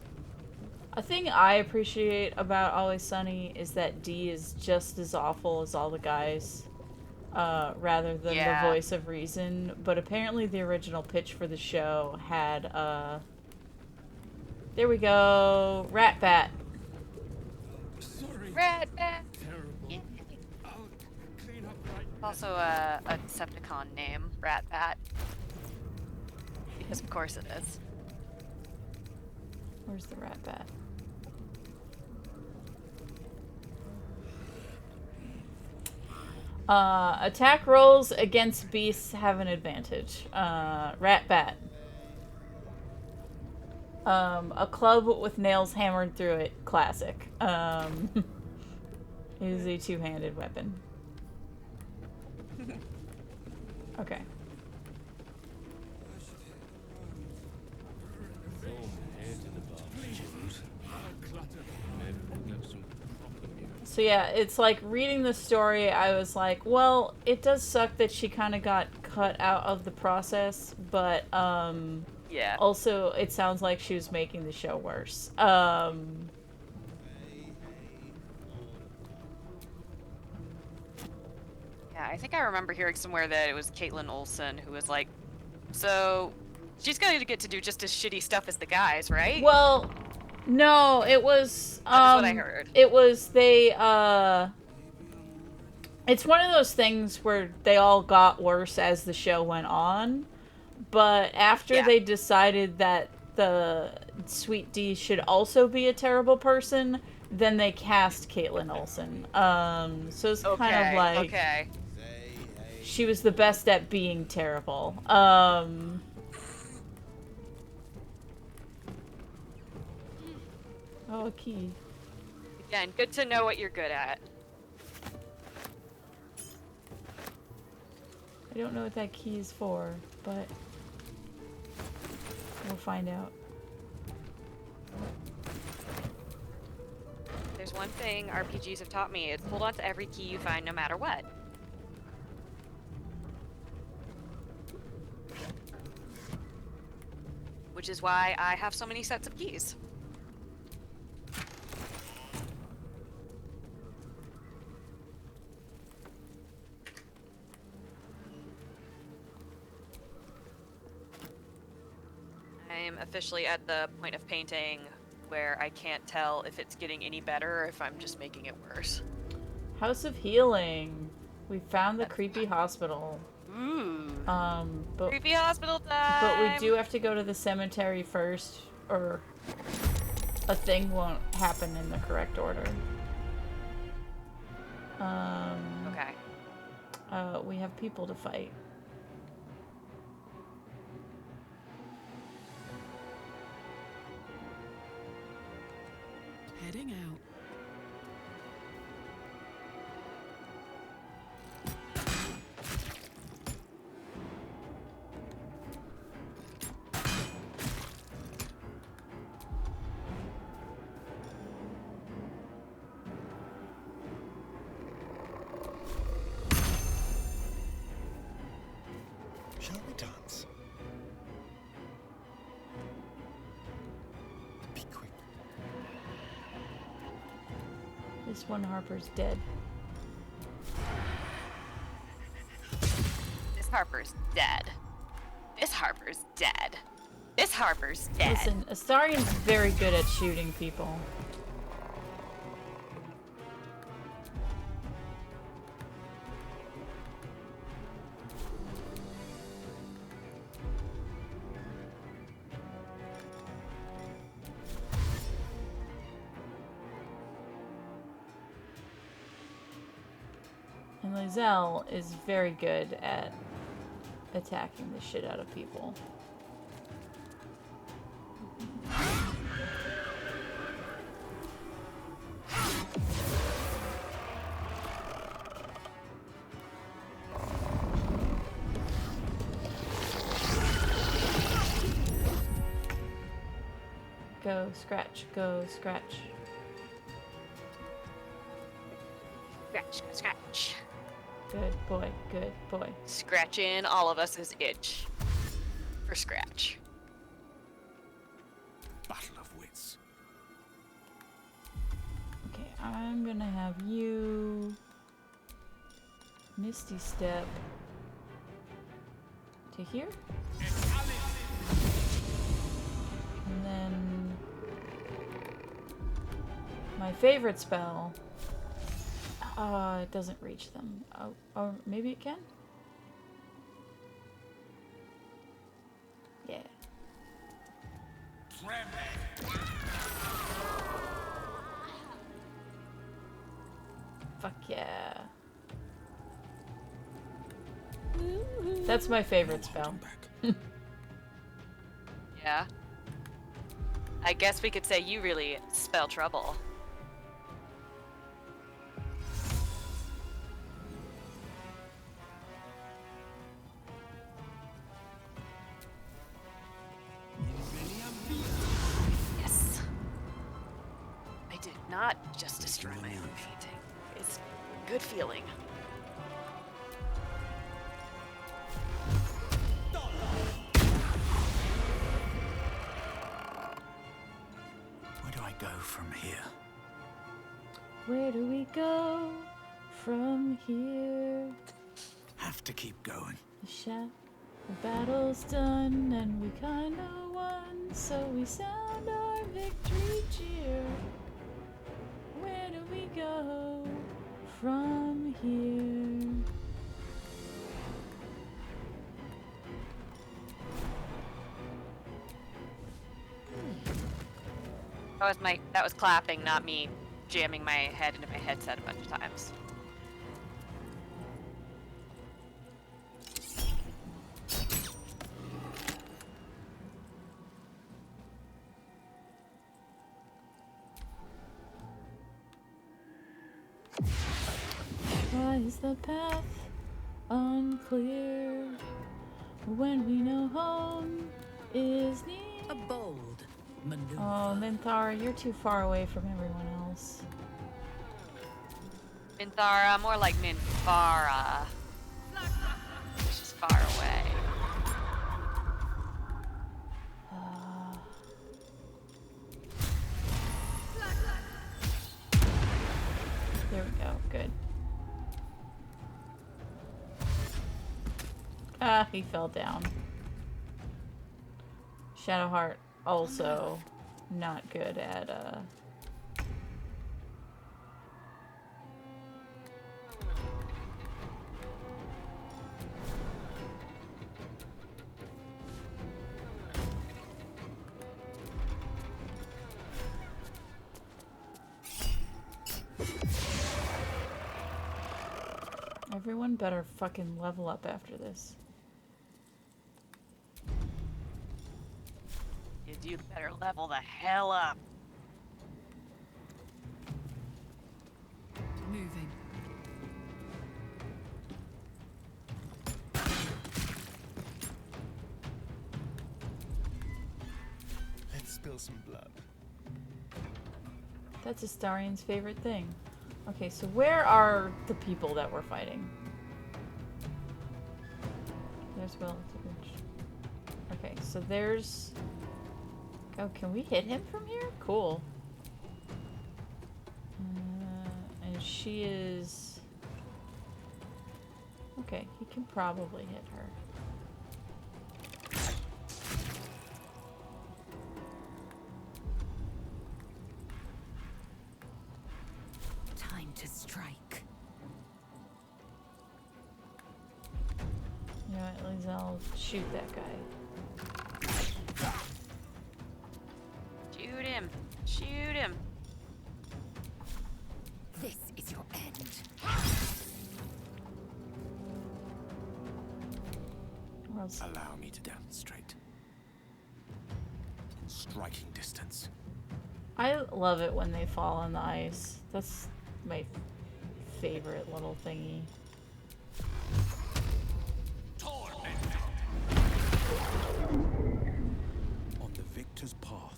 a thing I appreciate about Always Sunny is that D is just as awful as all the guys, rather than the voice of reason. But apparently the original pitch for the show had, there we go, Rat Bat. Sorry. Rat Bat. Terrible. Yeah. I'll clean up right Also a Decepticon name, Rat Bat. Because of course it is. Where's the Rat Bat? Attack rolls against beasts have an advantage. Rat bat. A club with nails hammered through it. Classic. Is a two-handed weapon. Okay. So yeah, it's like reading the story, I was like, well, it does suck that she kind of got cut out of the process, but Yeah. also it sounds like she was making the show worse. Yeah, I think I remember hearing somewhere that it was Caitlin Olsen who was like, so she's going to get to do just as shitty stuff as the guys, right? Well, no, it was That is what I heard. it was they it's one of those things where they all got worse as the show went on, but after they decided that the Sweet D should also be a terrible person, then they cast Caitlin Olsen. So it's kind of like she was the best at being terrible. Oh, a key. Again, good to know what you're good at. I don't know what that key is for, but we'll find out. There's one thing RPGs have taught me. It's hold on to every key you find no matter what. Which is why I have so many sets of keys. I'm officially at the point of painting where I can't tell if it's getting any better or if I'm just making it worse. House of Healing. We found the creepy hospital. Ooh. But Creepy hospital time! But we do have to go to the cemetery first, or a thing won't happen in the correct order. Okay. We have people to fight. Heading out. Shall we dance? Be quick. This one Harper's dead. This Harper's dead. This Harper's dead. This Harper's dead. Listen, Astarian's very good at shooting people. And Lizelle is very good at attacking the shit out of people. Go, scratch, go, scratch. Scratch, scratch. Good boy, good boy. Scratching all of us is itch. For scratch. Battle of wits. Okay, I'm gonna have you Misty Step to here. And then my favorite spell. It doesn't reach them. Oh, or maybe it can? Yeah. Fuck yeah. That's my favorite No spell. holding back. Yeah. I guess we could say you really spell trouble. Yes. I did not just destroy my own painting. It's a good feeling. Where do I go from here? Where do we go from here? Have to keep going. The battle's done and we kinda won, so we sound our victory cheer. Where do we go from here? That was clapping, not me jamming my head into my headset a bunch of times. Why is the path unclear when we know home is near? A bold maneuver. Oh, Minthara, you're too far away from everyone else. Minthara, more like Minfara. Which is far away. There we go. Good. Ah, he fell down. Shadowheart also not good at Everyone better fucking level up after this. You better level the hell up. Moving. Let's spill some blood. That's Astarian's favorite thing. Okay, so where are the people that we're fighting? There's Will. Okay, so there's... Oh, can we hit him from here? Cool. And she is... Okay, he can probably hit her. Time to strike. You know what, at least I'll shoot that guy. Shoot him. Shoot him. This is your end. Or else... Allow me to demonstrate. Striking distance. I love it when they fall on the ice. That's my favorite little thingy. On the victor's path.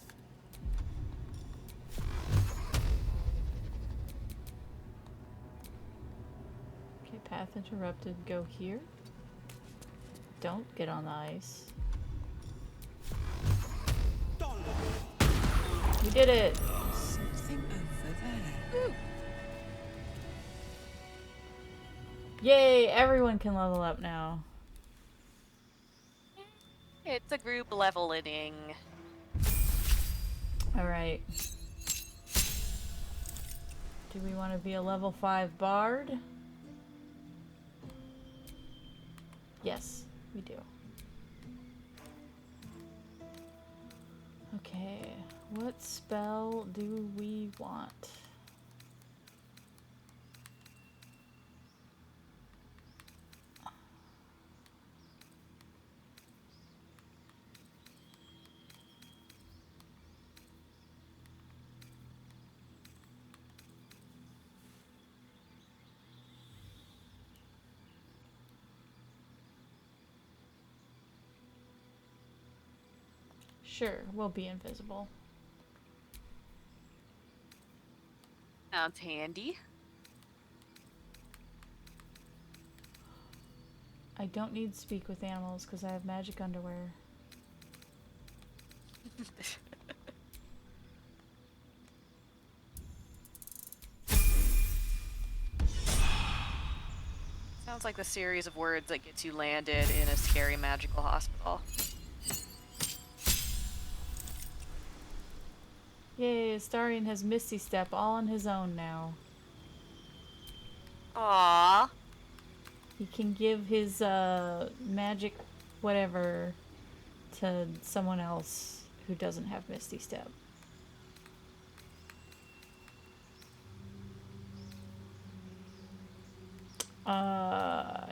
Okay, path interrupted. Go here. Don't get on the ice. We did it! Something over there. Yay! Everyone can level up now. It's a group leveling. Alright. Do we want to be a level 5 bard? Yes, we do. Okay, what spell do we want? Sure, we'll be invisible. Sounds handy. I don't need to speak with animals because I have magic underwear. Sounds like the series of words that gets you landed in a scary magical hospital. Yay, Astarion has Misty Step all on his own now. Aww. He can give his magic whatever to someone else who doesn't have Misty Step.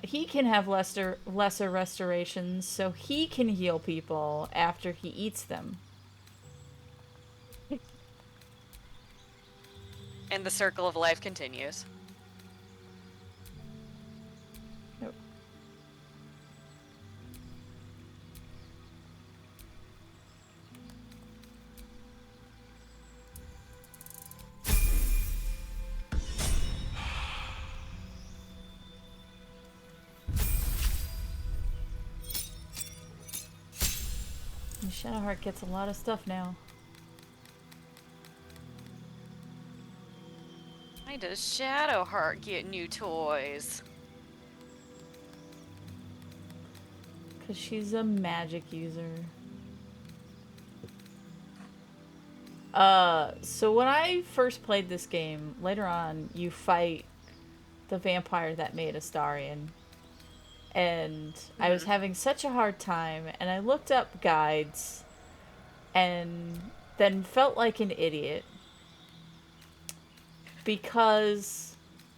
He can have lesser restorations, so he can heal people after he eats them. And the circle of life continues. Nope. And Shadowheart gets a lot of stuff now. Why does Shadowheart get new toys? Because she's a magic user. So when I first played this game, later on, you fight the vampire that made Astarion. And I was having such a hard time, and I looked up guides, and then felt like an idiot. Because,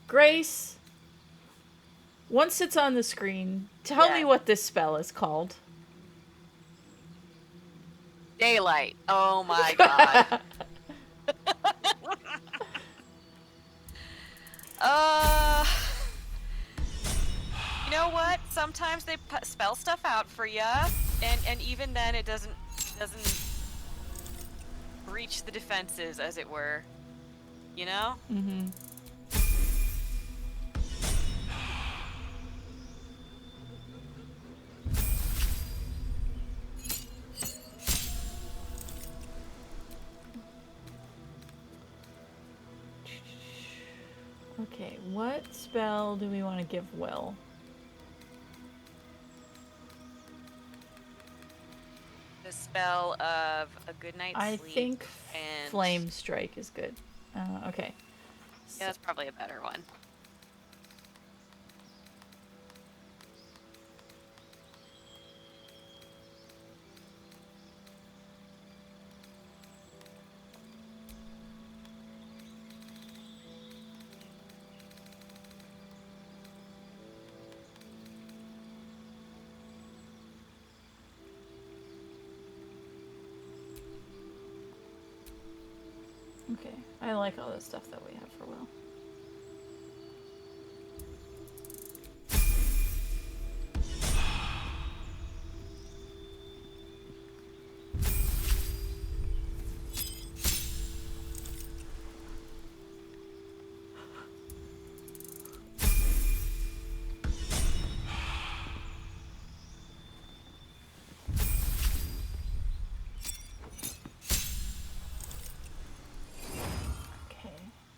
Grace, once it's on the screen, tell me what this spell is called. Daylight. Oh my god. You know what? Sometimes they spell stuff out for you, and even then it doesn't breach the defenses, as it were. You know? Mm-hmm. Okay, what spell do we want to give Will? The spell of a good night's I sleep. think and Flame Strike is good. Okay. Yeah, that's probably a better one. Okay, I like all the stuff that we have for Will.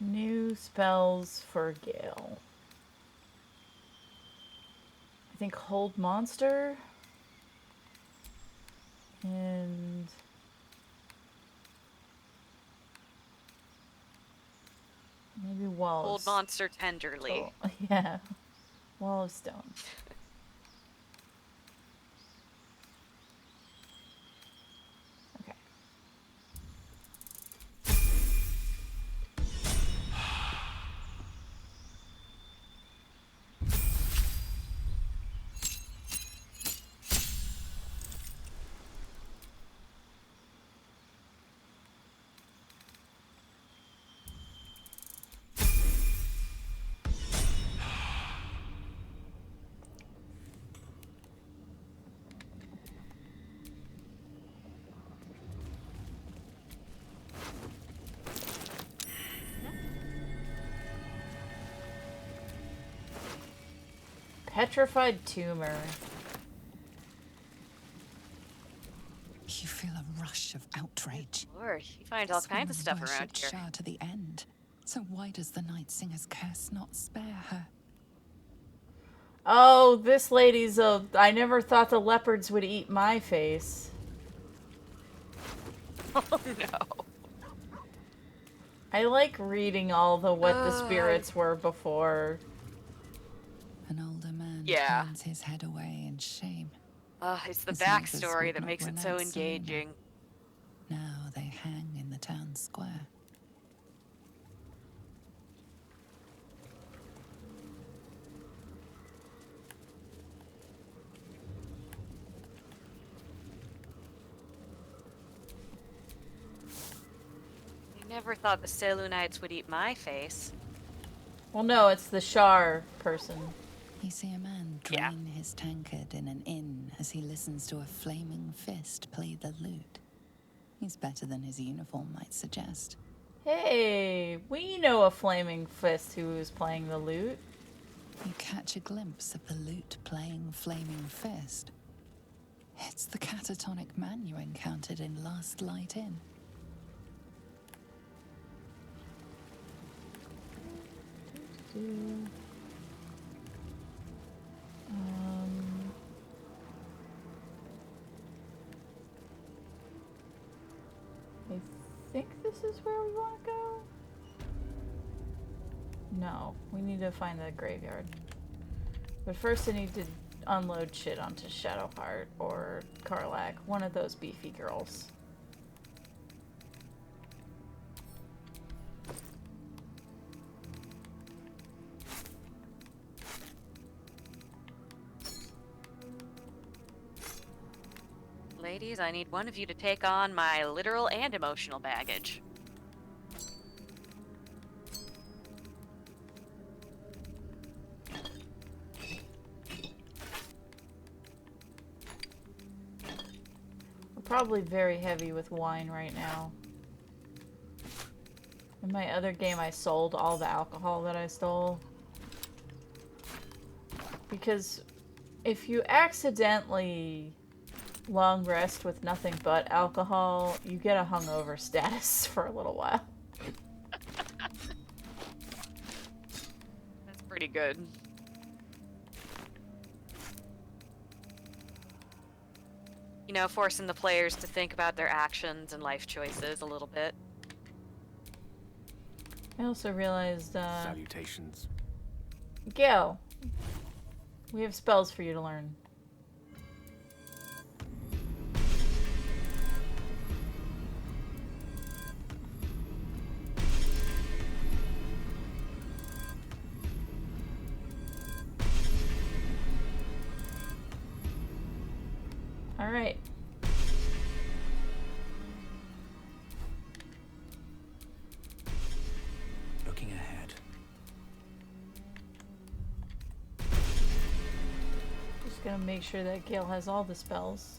New spells for Gale. I think Hold Monster. And maybe Wall Hold of monster tenderly. Oh, yeah. Wall of Stone. Okay. Petrified tumor. You feel a rush of outrage. Lord, you find all This kinds of woman stuff around worshipped here. Shah to the end. So why does the Night Singer's curse not spare her? Oh, this lady's a... I never thought the leopards would eat my face. Oh no. I like reading all the what the spirits were before. An older man Yeah. turns his head away in shame. It's the His neighbors backstory would that not makes it so renounce Selena. engaging. Now they hang in the town square. I never thought the Selunites would eat my face. Well, no, it's the Shar person. You see a man Yeah. drain his tankard in an inn as he listens to a flaming fist play the lute. He's better than his uniform might suggest. Hey, we know a flaming fist who is playing the lute. You catch a glimpse of the lute playing flaming fist. It's the catatonic man you encountered in Last Light Inn. I think this is where we want to go. No, we need to find the graveyard. But first I need to unload shit onto Shadowheart or Karlach, one of those beefy girls. Ladies, I need one of you to take on my literal and emotional baggage. We're probably very heavy with wine right now. In my other game, I sold all the alcohol that I stole. Because if you accidentally long rest with nothing but alcohol, you get a hungover status for a little while. That's pretty good. You know, forcing the players to think about their actions and life choices a little bit. I also realized, Salutations. Gil, we have spells for you to learn. Alright. Looking ahead. Just gonna make sure that Gale has all the spells.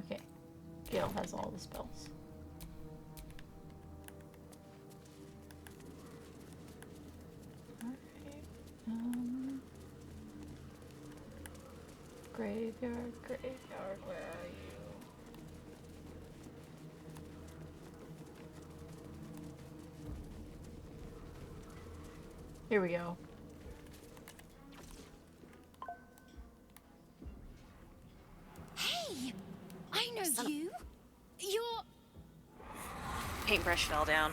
Okay, Gale has all the spells. Graveyard, graveyard, where are you? Here we go. Hey! I know you. You're... Paintbrush fell down.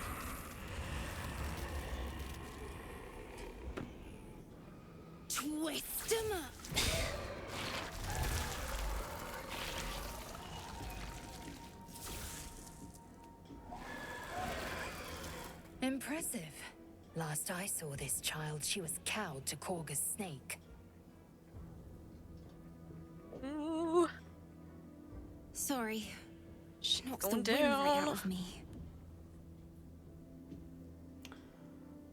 Twist 'em up. Impressive. Last I saw this child, she was cowed to Korga's snake. Ooh. Sorry. She knocks Going the wind right out down. of me.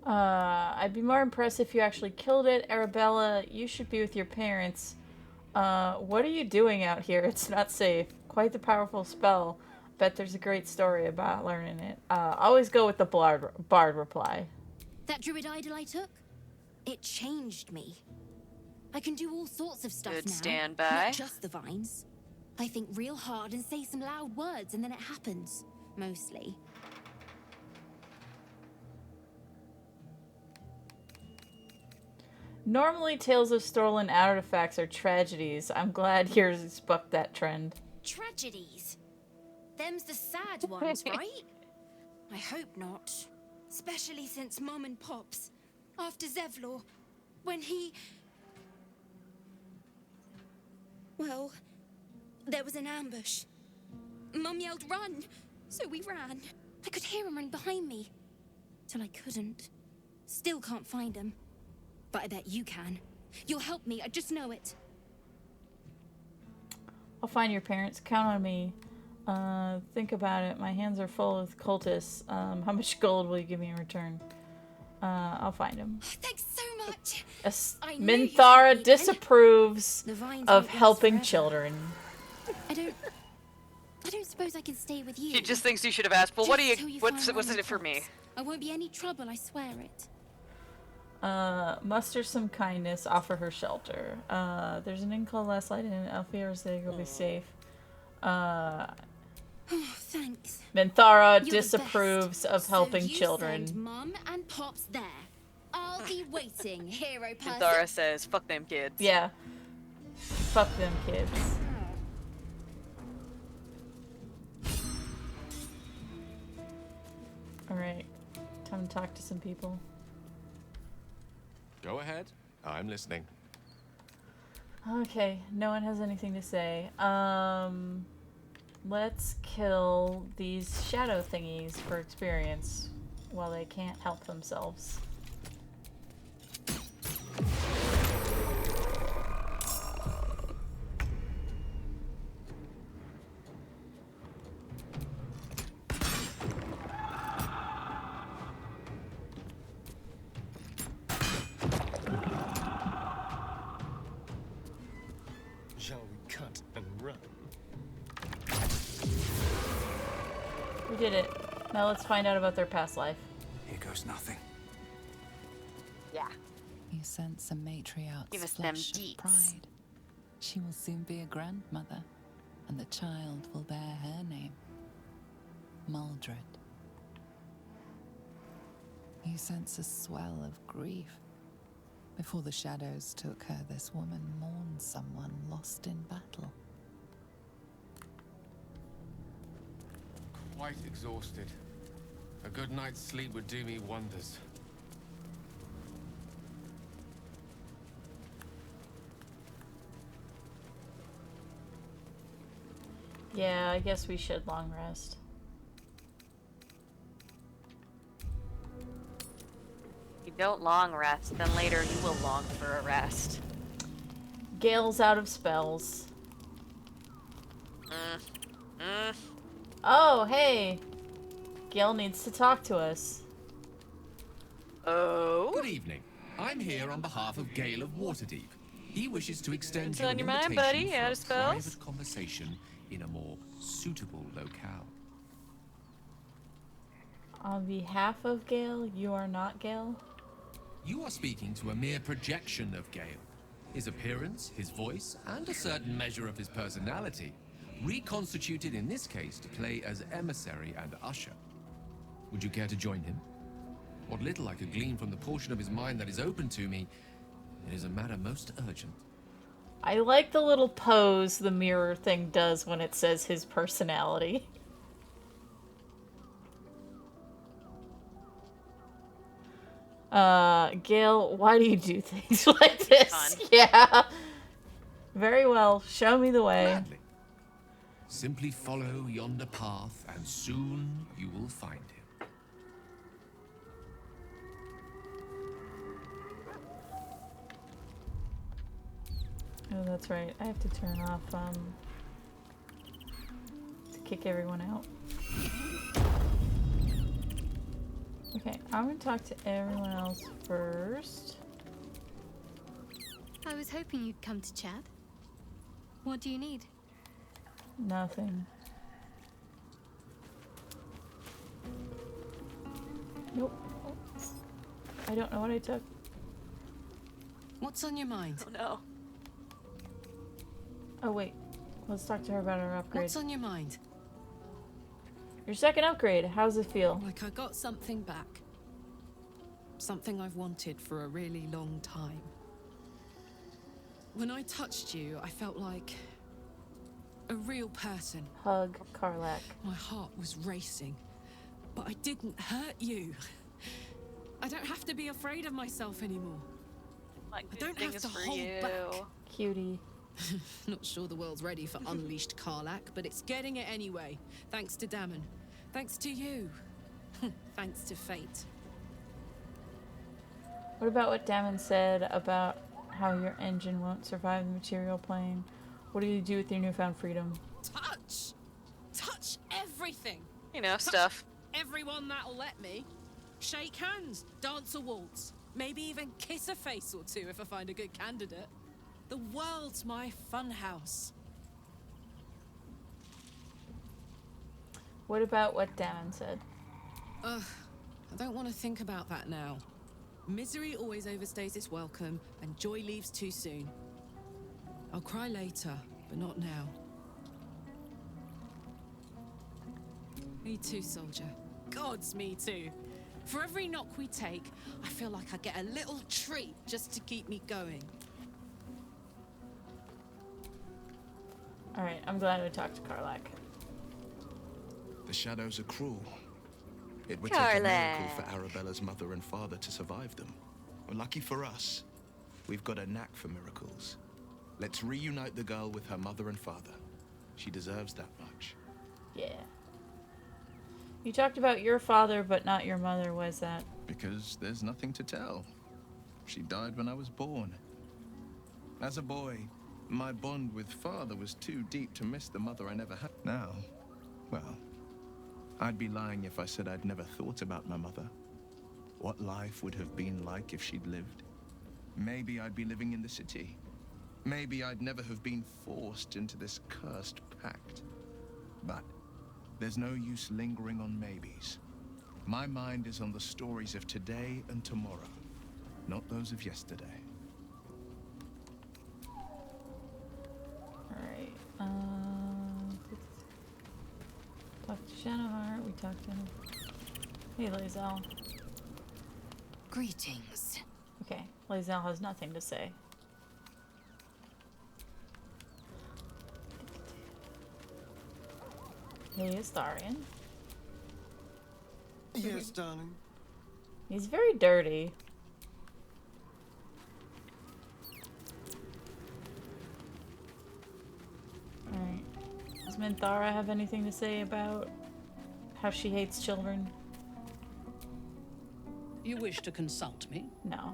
I'd be more impressed if you actually killed it. Arabella, you should be with your parents. What are you doing out here? It's not safe. Quite the powerful spell. Bet there's a great story about learning it. Always go with the bard reply. That druid idol I took? It changed me. I can do all sorts of stuff Good now. standby. Not just the vines. I think real hard and say some loud words and then it happens. Mostly. Normally, tales of stolen artifacts are tragedies. I'm glad yours bucked that trend. Tragedies? Them's the sad ones, right? I hope not. Especially since Mum and Pops, after Zevlor, when he... Well, there was an ambush. Mum yelled, "Run!" So we ran. I could hear him run behind me. Till I couldn't. Still can't find him. But I bet you can. You'll help me, I just know it. I'll find your parents. Count on me. Think about it. My hands are full of cultists. How much gold will you give me in return? I'll find him. Thanks so much. I knew you'd help Minthara me, disapproves The vines of won't last helping forever. children. I don't suppose I can stay with you. She just thinks you should have asked, well, what do Just till you, find what's Mum in and it for me? Pops. I won't be any trouble, I swear it. Muster some kindness, offer her shelter. There's an inn called Last Light in Alfia's there, you'll be safe. Oh, thanks. Minthara You're the disapproves best. of helping So you children. Send Mum and Pops there. I'll be waiting, hero person. And Thara says, fuck them kids. Yeah. Fuck them kids. Alright. Time to talk to some people. Go ahead. I'm listening. Okay, no one has anything to say. Let's kill these shadow thingies for experience while they can't help themselves. Shall we cut and run? We did it. Now let's find out about their past life. Here goes nothing. Yeah. You sense a matriarch's Give us them flush of deets. pride. She will soon be a grandmother, and the child will bear her name, Maldred. You sense a swell of grief. Before the shadows took her, this woman mourned someone lost in battle. Quite exhausted. A good night's sleep would do me wonders. Yeah, I guess we should long rest. If you don't long rest, then later you will long for a rest. Gale's out of spells. Oh, hey! Gale needs to talk to us. Oh? Good evening. I'm here on behalf of Gale of Waterdeep. He wishes to extend What's you on an your mind, invitation buddy? for Out a of spells? private conversation in a more suitable locale. On behalf of Gale, you are not Gale? You are speaking to a mere projection of Gale. His appearance, his voice, and a certain measure of his personality, reconstituted in this case to play as emissary and usher. Would you care to join him? What little I could glean from the portion of his mind that is open to me, it is a matter most urgent. I like the little pose the mirror thing does when it says his personality. Gale, why do you do things like this? Fun. Yeah. Very well. Show me the way. Gladly. Simply follow yonder path, and soon you will find him. Oh, that's right. I have to turn off, to kick everyone out. Okay, I'm gonna talk to everyone else first. I was hoping you'd come to chat. What do you need? Nothing. Nope. I don't know what I took. What's on your mind? Oh no. Oh wait. Let's talk to her about her upgrade. What's on your mind? Your second upgrade. How's it feel? Like I got something back. Something I've wanted for a really long time. When I touched you, I felt like a real person. Hug Karlak. My heart was racing, but I didn't hurt you. I don't have to be afraid of myself anymore. Like, I don't have to for hold you. back. Cutie. Not sure the world's ready for unleashed Karlak, but it's getting it anyway. Thanks to Damon. Thanks to you. Thanks to fate. What about what Damon said about how your engine won't survive the material plane? What do you do with your newfound freedom? Touch! Touch everything! You know, Touch stuff. everyone that'll let me. Shake hands, dance a waltz, maybe even kiss a face or two if I find a good candidate. The world's my funhouse. What about what Damon said? Ugh, I don't want to think about that now. Misery always overstays its welcome, and joy leaves too soon. I'll cry later, but not now. Me too, soldier. Gods, me too. For every knock we take, I feel like I get a little treat just to keep me going. Alright, I'm glad we talked to Karlak. The shadows are cruel. It would take a miracle for Arabella's mother and father to survive them. Well, lucky for us, we've got a knack for miracles. Let's reunite the girl with her mother and father. She deserves that much. Yeah. You talked about your father, but not your mother. Why is that? Because there's nothing to tell. She died when I was born. As a boy, my bond with father was too deep to miss the mother I never had. Now, well, I'd be lying if I said I'd never thought about my mother. What life would have been like if she'd lived. Maybe I'd be living in the city. Maybe I'd never have been forced into this cursed pact. But there's no use lingering on maybes. My mind is on the stories of today and tomorrow, not those of yesterday. Alright, talk to Shadowheart, we talked to him. Hey, Lae'zel. Greetings. Okay, Lae'zel has nothing to say. Hey, Astarion. Yes, darling. He's very dirty. Alright. Does Minthara have anything to say about how she hates children? You wish to consult me? No.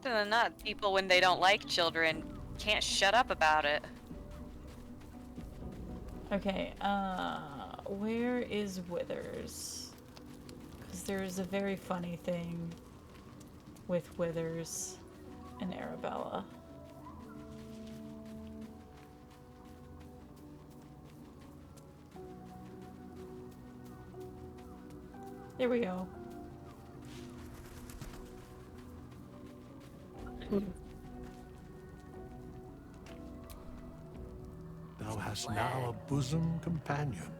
Other than that, people, when they don't like children, can't shut up about it. Okay, where is Withers? Because there is a very funny thing with Withers and Arabella. There we go. Thou hast now a bosom companion.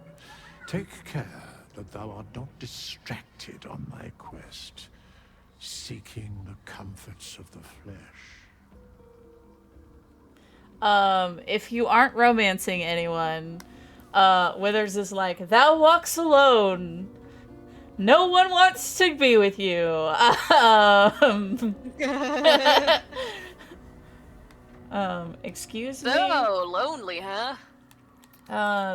Take care that thou art not distracted on thy quest, seeking the comforts of the flesh. If you aren't romancing anyone, Withers is like, thou walks alone. No one wants to be with you. Excuse me? So lonely, huh?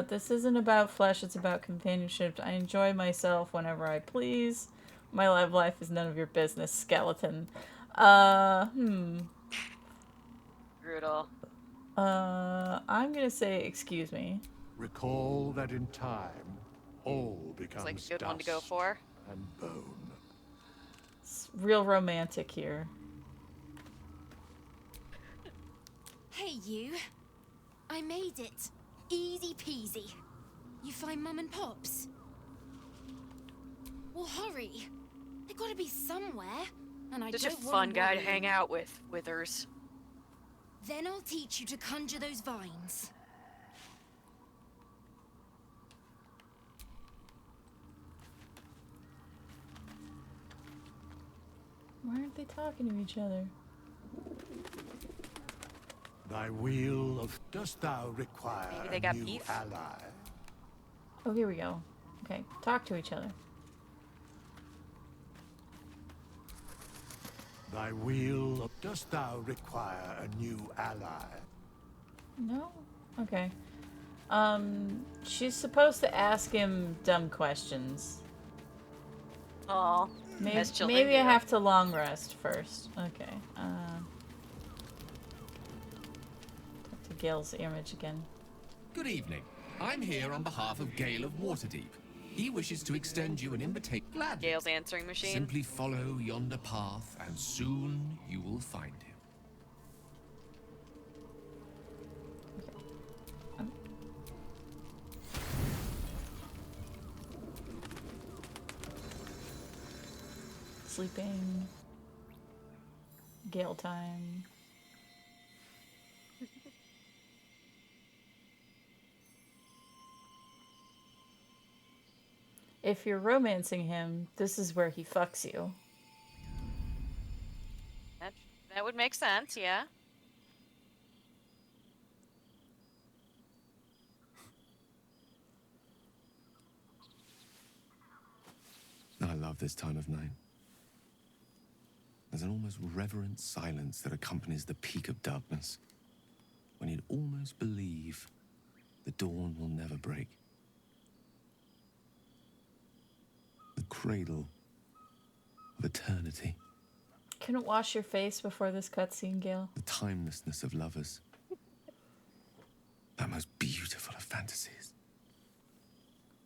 This isn't about flesh, it's about companionship. I enjoy myself whenever I please. My love life is none of your business, skeleton. Brutal. I'm gonna say excuse me. Recall that in time, all becomes It's like a good dust one to go for. and bone. It's real romantic here. Hey, you. I made it. Easy peasy. You find Mum and Pops? Well, hurry. They gotta be somewhere. And I Such a don't fun want guy to hang out with, Withers. Then I'll teach you to conjure those vines. Why aren't they talking to each other? Thy wheel of... Dost thou require Maybe they a got new beef? ally? Oh, here we go. Okay, talk to each other. Thy wheel of... Dost thou require a new ally? No? Okay. She's supposed to ask him dumb questions. Aw. Maybe, As children maybe I do. have to long rest first. Okay. Talk to Gale's image again. Good evening. I'm here on behalf of Gale of Waterdeep. He wishes to extend you an invitation. Gladly. Gale's answering machine. Simply follow yonder path, and soon you will find him. Sleeping. Gale time. If you're romancing him, this is where he fucks you. That would make sense, yeah. I love this time of night. There's an almost reverent silence that accompanies the peak of darkness, when you'd almost believe the dawn will never break. The cradle of eternity. Couldn't wash your face before this cutscene, Gale. The timelessness of lovers. That most beautiful of fantasies.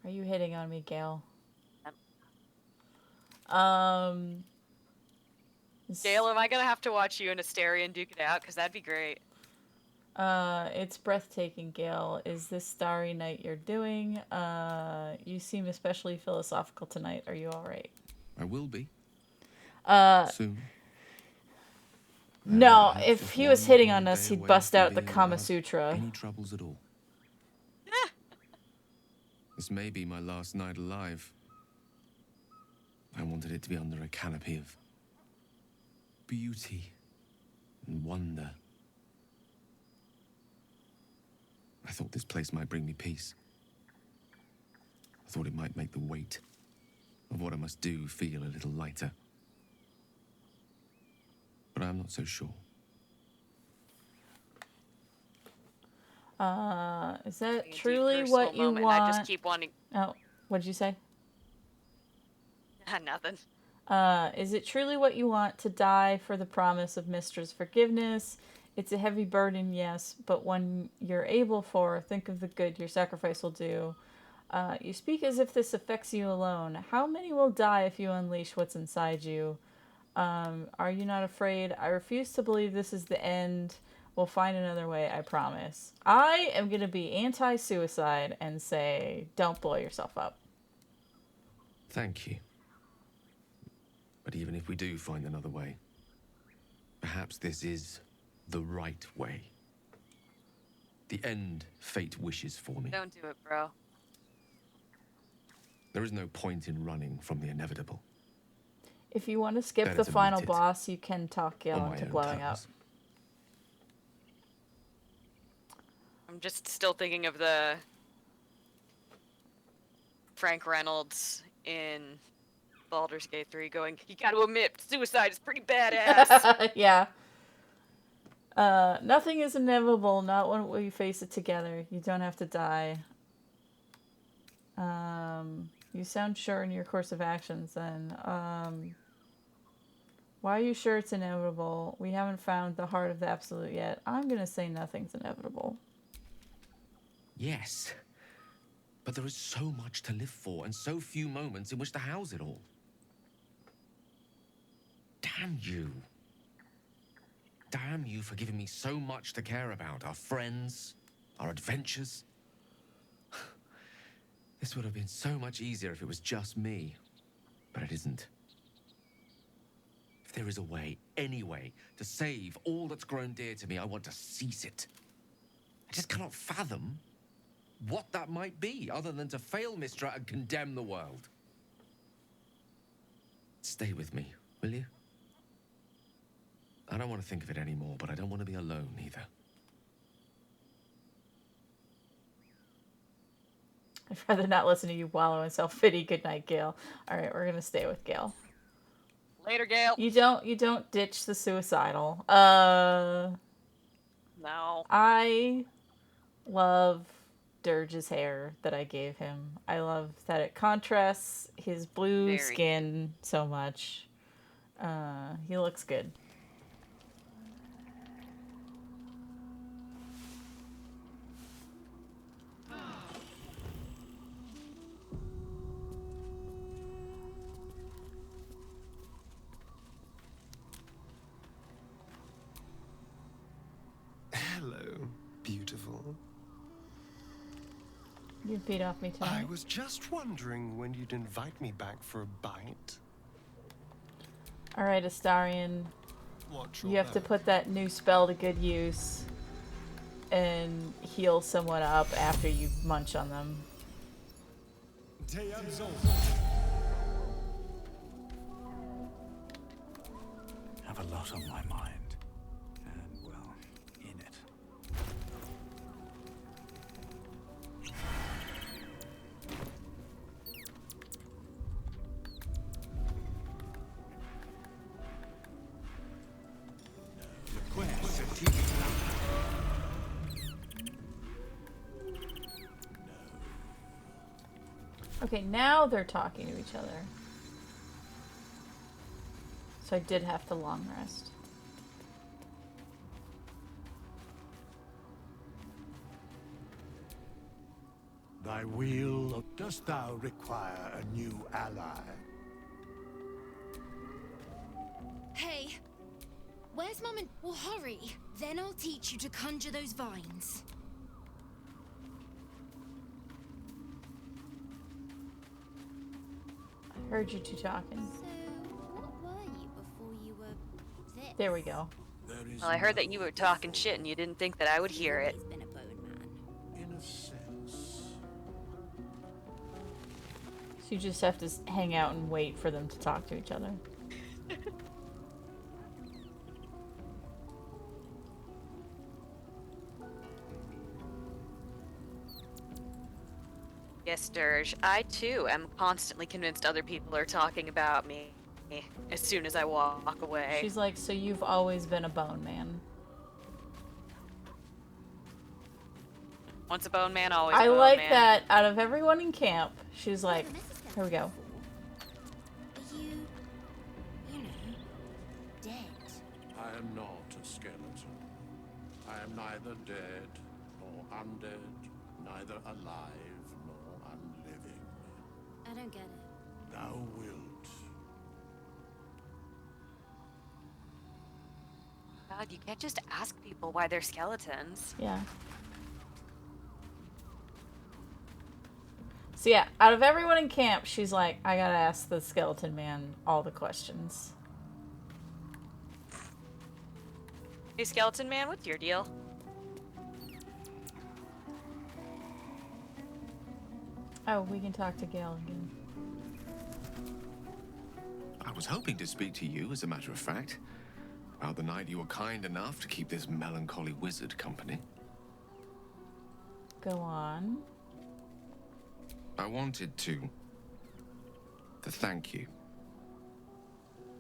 Are you hitting on me, Gale? Gale, am I gonna have to watch you and Asterion duke it out? Because that'd be great. It's breathtaking, Gale. Is this starry night you're doing? You seem especially philosophical tonight. Are you alright? I will be. Soon. No, if he was hitting on us, he'd bust out the Kama Sutra. Any troubles at all? This may be my last night alive. I wanted it to be under a canopy of beauty and wonder. I thought this place might bring me peace. I thought it might make the weight of what I must do feel a little lighter. But I'm not so sure. Is that Having a truly deep what personal you moment. want? I just keep wanting. Oh, what did you say? Nothing. Is it truly what you want to die for the promise of Mistra's forgiveness? It's a heavy burden, yes, but when you're able for, think of the good your sacrifice will do. You speak as if this affects you alone. How many will die if you unleash what's inside you? Are you not afraid? I refuse to believe this is the end. We'll find another way, I promise. I am going to be anti-suicide and say, don't blow yourself up. Thank you. But even if we do find another way, perhaps this is the right way. The end fate wishes for me. Don't do it, bro. There is no point in running from the inevitable. If you want to skip Better the to final meet it boss, you can talk Gale on my into own blowing up. terms. I'm just still thinking of the Frank Reynolds in Baldur's Gate 3 going, you gotta admit, suicide is pretty badass. Yeah. Nothing is inevitable, not when we face it together. You don't have to die. You sound sure in your course of actions, then. Why are you sure it's inevitable? We haven't found the heart of the absolute yet. I'm gonna say nothing's inevitable. Yes. But there is so much to live for and so few moments in which to house it all. Damn you. Damn you for giving me so much to care about. Our friends, our adventures. This would have been so much easier if it was just me. But it isn't. If there is a way, any way, to save all that's grown dear to me, I want to seize it. I just cannot fathom what that might be, other than to fail Mistra and condemn the world. Stay with me, will you? I don't want to think of it anymore, but I don't want to be alone either. I'd rather not listen to you wallow in self-pity. Good night, Gale. All right, we're gonna stay with Gale. Later, Gale. You don't ditch the suicidal. No. I love Durge's hair that I gave him. I love that it contrasts his blue skin so much. He looks good. Hello, beautiful. You beat off me tonight. I was just wondering when you'd invite me back for a bite. All right, Astarion. You have to put that new spell to good use and heal someone up after you munch on them. Have a lot on my mind. And, well, in it. Okay, now they're talking to each other. So I did have to long rest. Thy wheel, dost thou require a new ally? Hey, where's Mum and... Well, hurry. Then I'll teach you to conjure those vines. I heard you two talking. So, what were you before you were this? There we go. Well, I heard that you were talking shit and you didn't think that I would hear it. Been a bone man. In a sense. So you just have to hang out and wait for them to talk to each other. Yes, Durge. I too am constantly convinced other people are talking about me as soon as I walk away. She's like, so you've always been a bone man. Once a bone man, always I a bone like man. that out of everyone in camp, she's like, here we go. Are you know, dead? I am not a skeleton. I am neither dead nor undead, neither alive nor unliving. I don't get it. Thou wilt. God, you can't just ask people why they're skeletons. Yeah. So yeah, out of everyone in camp, she's like, I gotta ask the skeleton man all the questions. Hey, skeleton man, what's your deal? Oh, we can talk to Gale again. I was hoping to speak to you, as a matter of fact, about the night you were kind enough to keep this melancholy wizard company. Go on. I wanted to thank you.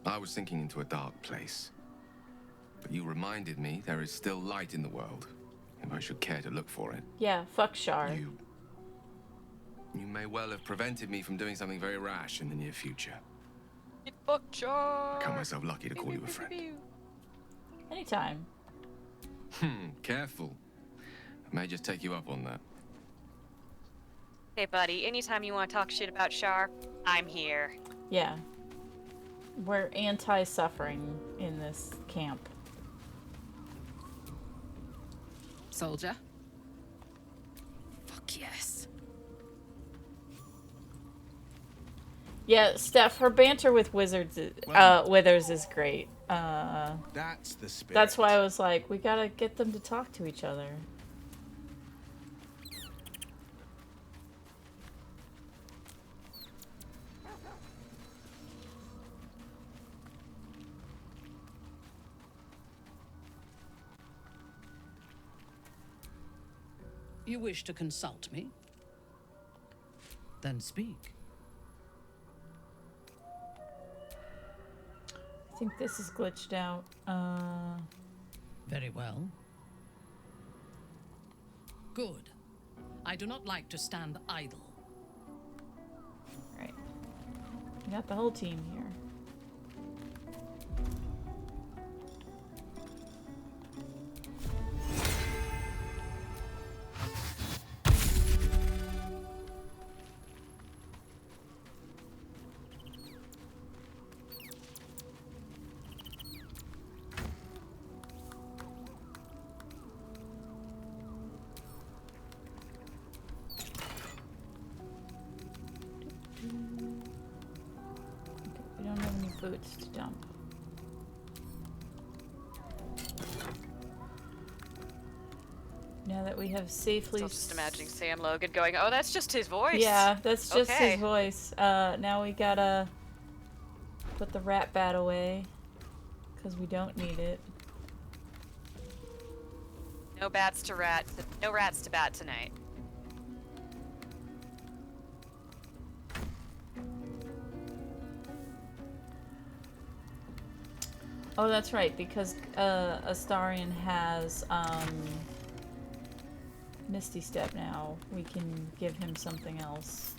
I was sinking into a dark place, but you reminded me there is still light in the world, if I should care to look for it. Yeah, fuck Shar. You may well have prevented me from doing something very rash in the near future. Get fucked, Char. I count myself lucky to call you a friend. Anytime. Careful. I may just take you up on that. Hey, buddy, anytime you want to talk shit about Shar, I'm here. Yeah. We're anti-suffering in this camp. Soldier? Fuck yes. Yeah, Steph, her banter with Withers is great. That's the spirit. That's why I was like, we gotta get them to talk to each other. You wish to consult me? Then speak. I think this is glitched out. Very well. Good. I do not like to stand idle. Right. We got the whole team here. We don't have any boots to dump. Now that we have safely... So I'm just imagining Sam Logan going, oh, that's just his voice. Yeah, that's just Okay. his voice. Now we gotta put the rat bat away, because we don't need it. No rats to bat tonight. Oh, that's right, because Astarion has Misty Step now. We can give him something else.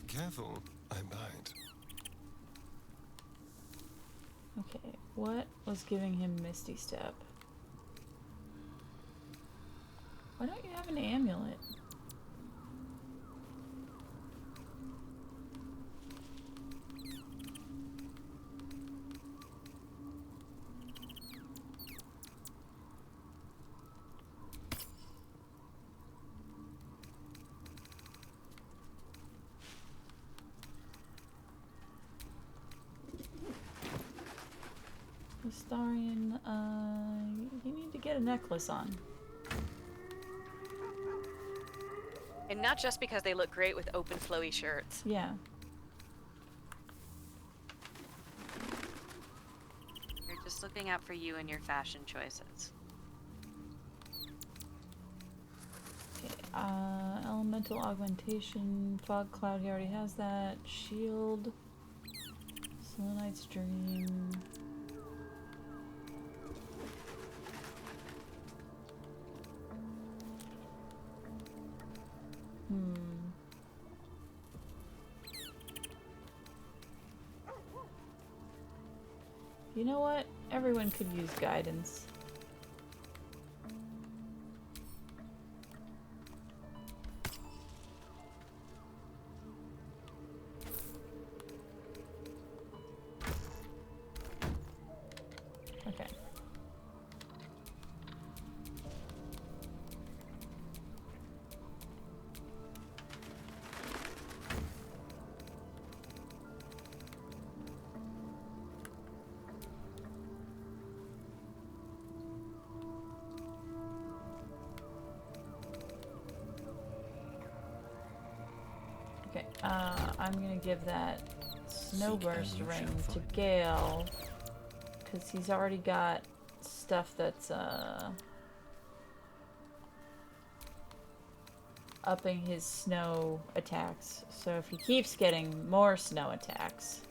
Careful, I bite. Okay, what was giving him Misty Step? Why don't you have an amulet? Astarion, you need to get a necklace on. And not just because they look great with open, flowy shirts. Yeah. They're just looking out for you and your fashion choices. Okay, elemental augmentation, fog cloud, he already has that. Shield, Selenite's dream. You know what? Everyone could use guidance. Okay. Okay, I'm gonna give that Snowburst ring to Gale, because he's already got stuff that's, upping his snow attacks. So if he keeps getting more snow attacks...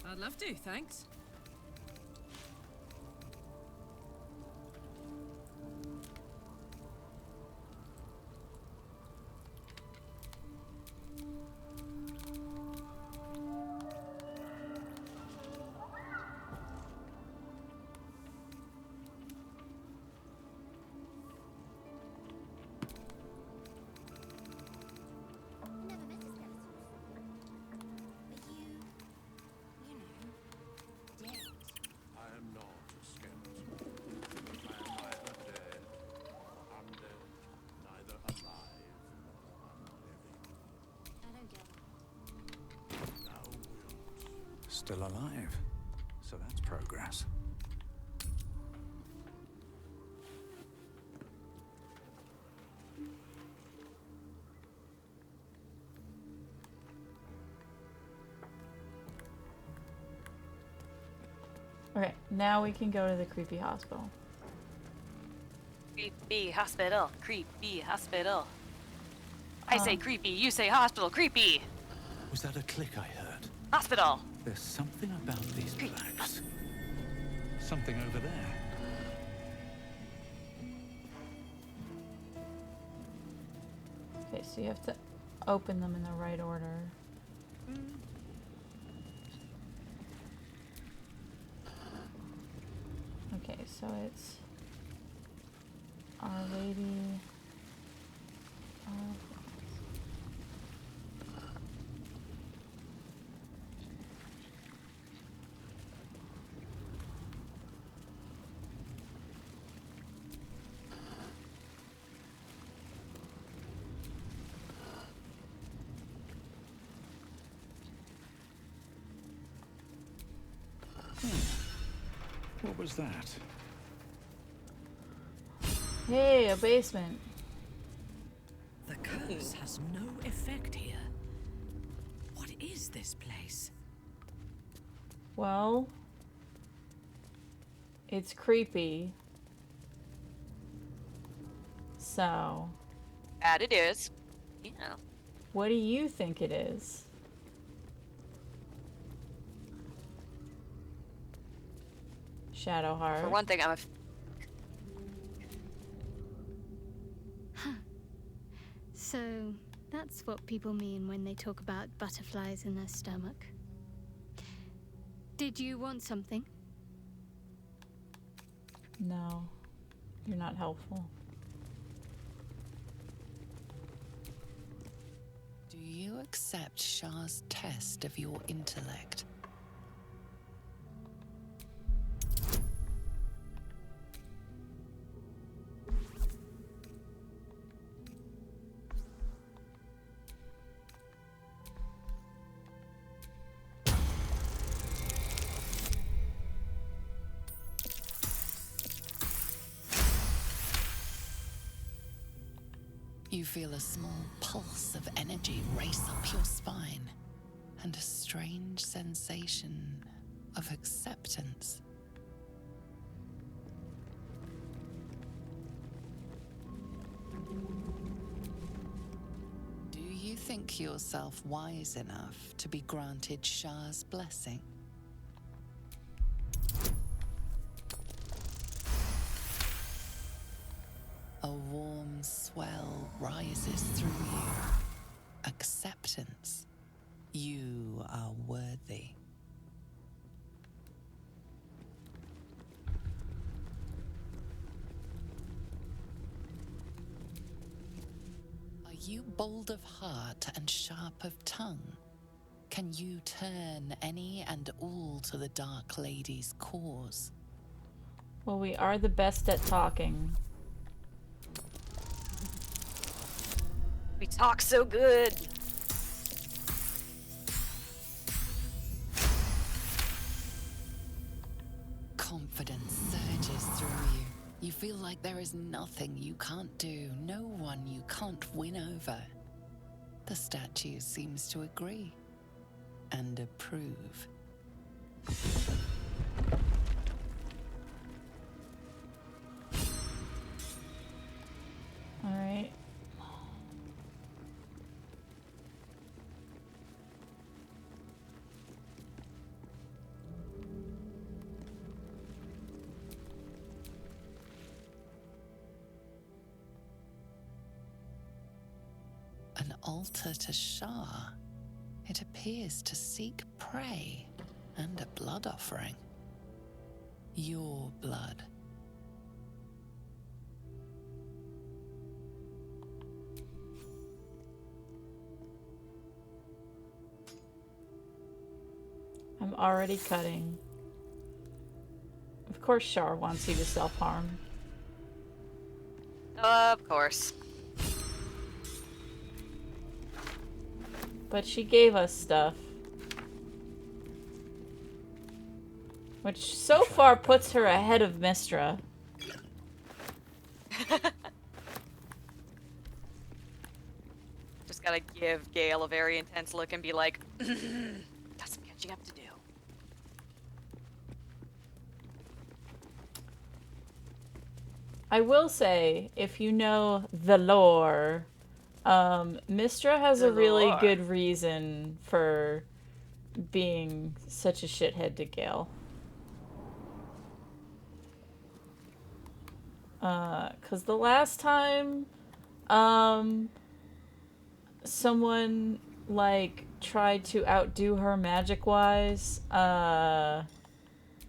I'd love to, thanks. still alive, so that's progress. Okay, now we can go to the creepy hospital. Creepy hospital. Creepy hospital. I say creepy, you say hospital. Creepy. Was that a click I heard? Hospital. There's something about these plaques. Something over there. Okay, so you have to open them in the right order. Okay, so it's Our Lady of... What was that? Hey, a basement. The curse has no effect here. What is this place? Well, it's creepy. So, That it is. Yeah. what do you think it is? Shadowheart. For one thing, I'm a So, that's what people mean when they talk about butterflies in their stomach. Did you want something? No, you're not helpful. Do you accept Shah's test of your intellect? You feel a small pulse of energy race up your spine, and a strange sensation of acceptance. Do you think yourself wise enough to be granted Shah's blessing? A warm swell rises through you. Acceptance. You are worthy. Are you bold of heart and sharp of tongue? Can you turn any and all to the Dark Lady's cause? Well, we are the best at talking. We talk so good. Confidence surges through you. You feel like there is nothing you can't do, no one you can't win over. The statue seems to agree and approve. All right. An altar to Shah. It appears to seek prey and a blood offering. Your blood. I'm already cutting. Of course Shar wants you to self-harm. Of course. But she gave us stuff. Which so far puts her ahead of Mistra. Just gotta give Gale a very intense look and be like, got some catching up to do. I will say, if you know the lore, Mistra has a really good reason for being such a shithead to Gale. Cause the last time, someone, like, tried to outdo her magic-wise, all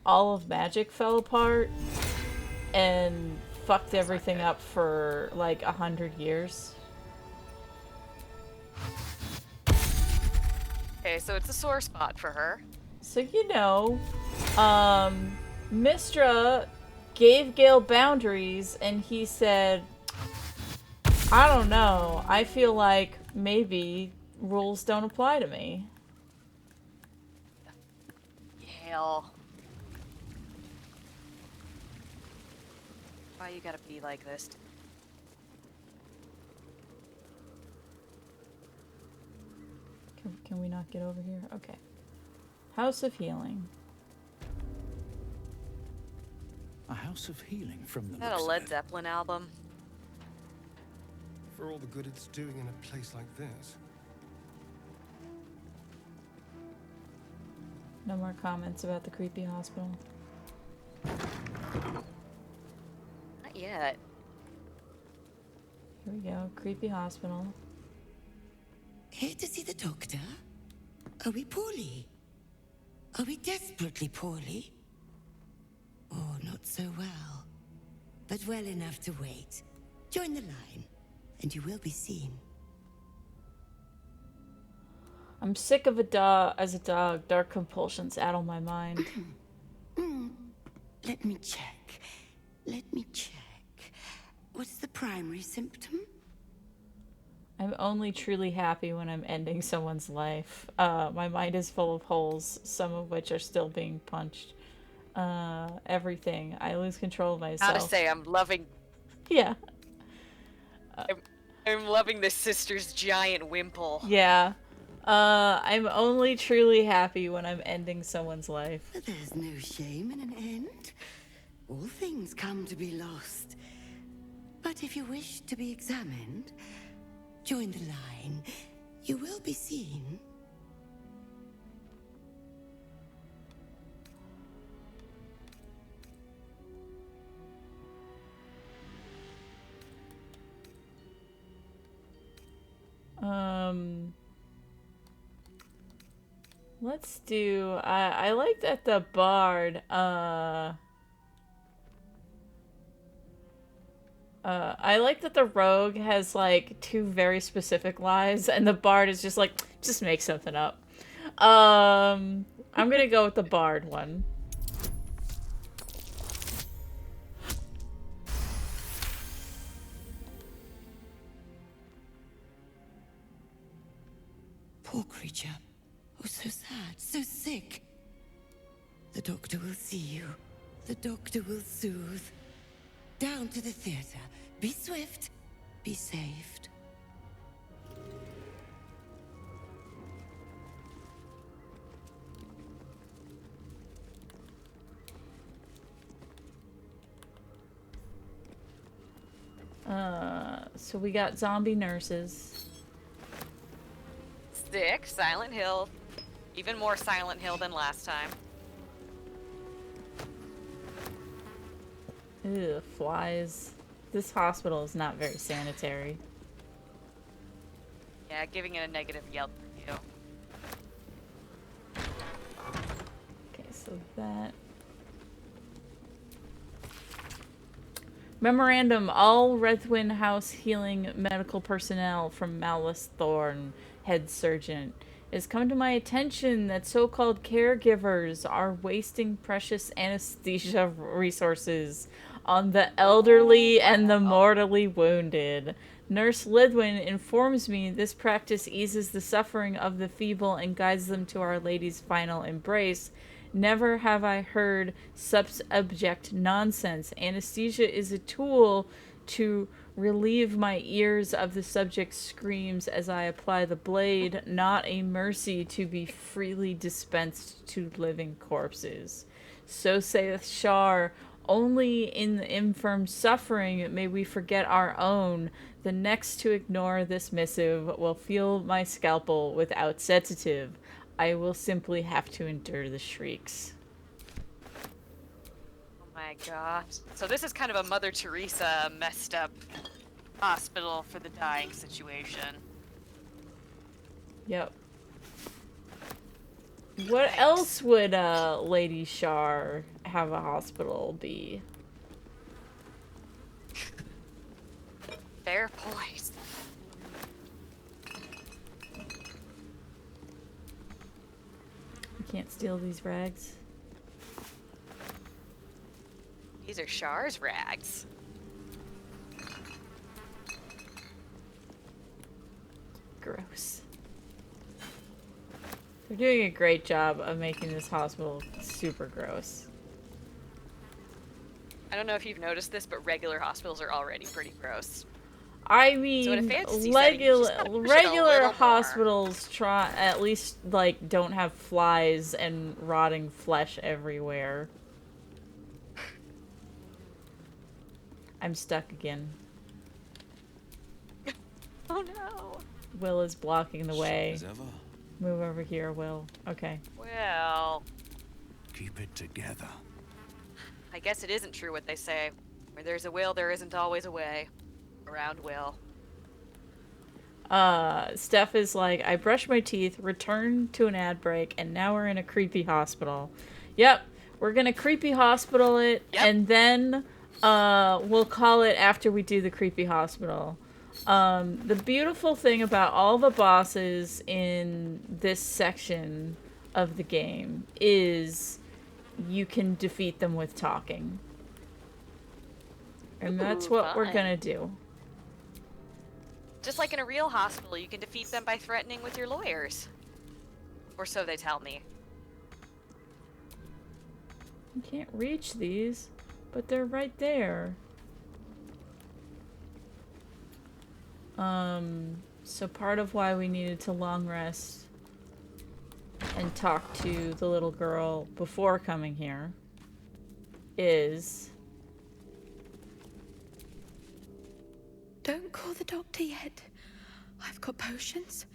of magic fell apart and fucked everything up for, like, 100 years. Okay, so it's a sore spot for her. So, you know, Mistra gave Gale boundaries, and he said, I don't know, I feel like maybe rules don't apply to me. Gale. Why you gotta be like this? Can we not get over here? Okay. House of Healing. A house of healing from the Is that a looks of Led it. Zeppelin album? For all the good it's doing in a place like this. No more comments about the creepy hospital. Not yet. Here we go. Creepy hospital. Here to see the doctor? Are we poorly? Are we desperately poorly? Oh, not so well. But well enough to wait. Join the line, and you will be seen. I'm sick of a dog. Dark compulsions addle my mind. Let me check. Let me check. What's the primary symptom? I'm only truly happy when I'm ending someone's life. My mind is full of holes, some of which are still being punched. Everything. I lose control of myself. Gotta say, I'm loving. Yeah. I'm loving this sister's giant wimple. Yeah. I'm only truly happy when I'm ending someone's life. But there's no shame in an end. All things come to be lost. But if you wish to be examined, join the line. You will be seen. Let's do, I like that the bard, I like that the rogue has, like, 2 very specific lies, and the bard is just like, just make something up. I'm gonna go with the bard one. Poor creature. Oh, so sad, so sick. The doctor will see you. The doctor will soothe. Down to the theater. Be swift. Be saved. So we got zombie nurses. Sick. Silent Hill. Even more Silent Hill than last time. Ugh, flies. This hospital is not very sanitary. Yeah, giving it a negative Yelp review. Okay, so that... Memorandum, all Redwin House healing medical personnel from Malice Thorn, head surgeon. It has come to my attention that so-called caregivers are wasting precious anesthesia resources on the elderly and the mortally wounded. Nurse Lidwin informs me this practice eases the suffering of the feeble and guides them to Our Lady's final embrace. Never have I heard subject nonsense. Anesthesia is a tool to relieve my ears of the subject's screams as I apply the blade, not a mercy to be freely dispensed to living corpses. So saith Shar, only in the infirm suffering may we forget our own. The next to ignore this missive will feel my scalpel without sedative. I will simply have to endure the shrieks. Oh my gosh. So this is kind of a Mother Teresa messed up hospital for the dying situation. Yep. What else would Lady Shar have a hospital be? Fair point. You can't steal these rags. These are Shar's rags. Gross. They're doing a great job of making this hospital super gross. I don't know if you've noticed this, but regular hospitals are already pretty gross. I mean, So in a fantasy setting, you just gotta push it a regular little more. hospitals try at least like don't have flies and rotting flesh everywhere. I'm stuck again. Oh no. Will is blocking the way. As ever. Move over here, Will. Okay. Well, Keep it together. I guess it isn't true what they say. Where there's a will, there isn't always a way. Around Will. Steph is like, I brushed my teeth, returned to an ad break, and now we're in a creepy hospital. Yep, we're gonna creepy hospital it, and then we'll call it after we do the creepy hospital. The beautiful thing about all the bosses in this section of the game is you can defeat them with talking. And that's what we're gonna do. Just like in a real hospital, you can defeat them by threatening with your lawyers. Or so they tell me. You can't reach these, but they're right there. So part of why we needed to long rest and talk to the little girl before coming here is... Don't call the doctor yet. I've got potions.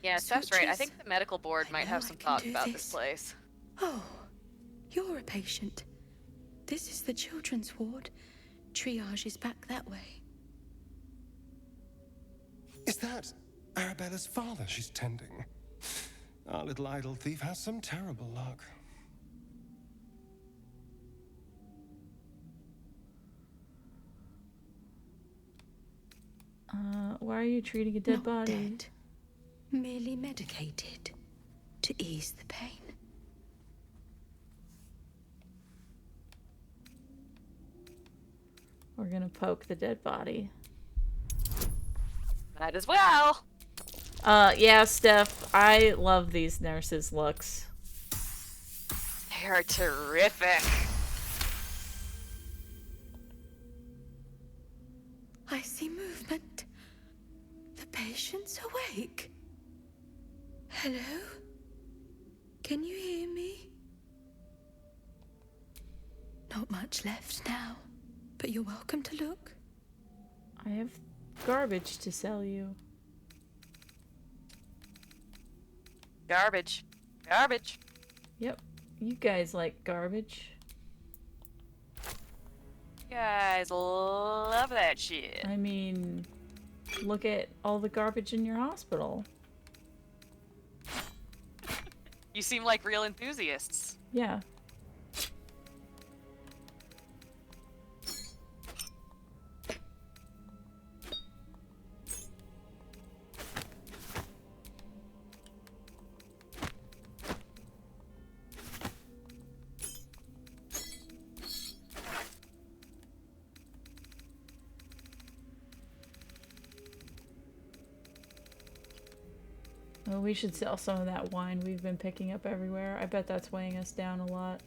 Yeah, Steph's right. I switches. think the medical board might have some thoughts about this place. Oh, you're a patient. This is the children's ward. Triage is back that way. Is that Arabella's father she's tending? Our little idol thief has some terrible luck. Why are you treating a dead body? Dead. Merely medicated to ease the pain. We're gonna poke the dead body. Might as well. Yeah, Steph, I love these nurses' looks. They are terrific. I see movement. The patient's awake. Hello? Can you hear me? Not much left now, but you're welcome to look. I have garbage to sell you. Garbage. Garbage. Yep. You guys like garbage. You guys love that shit. I mean, look at all the garbage in your hospital. You seem like real enthusiasts. Yeah. Oh, we should sell some of that wine we've been picking up everywhere. I bet that's weighing us down a lot.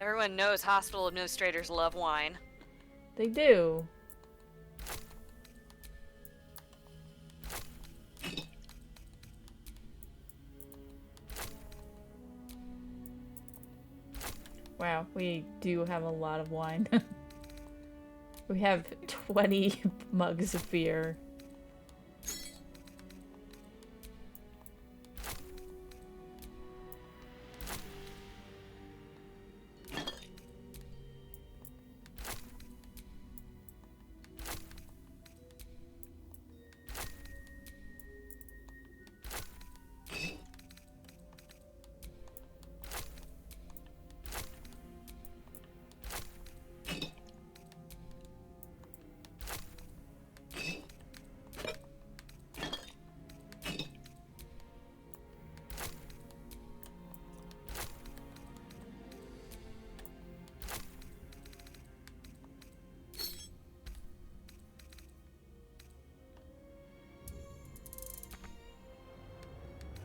Everyone knows hospital administrators love wine. They do. Wow, we do have a lot of wine. We have 20 mugs of beer.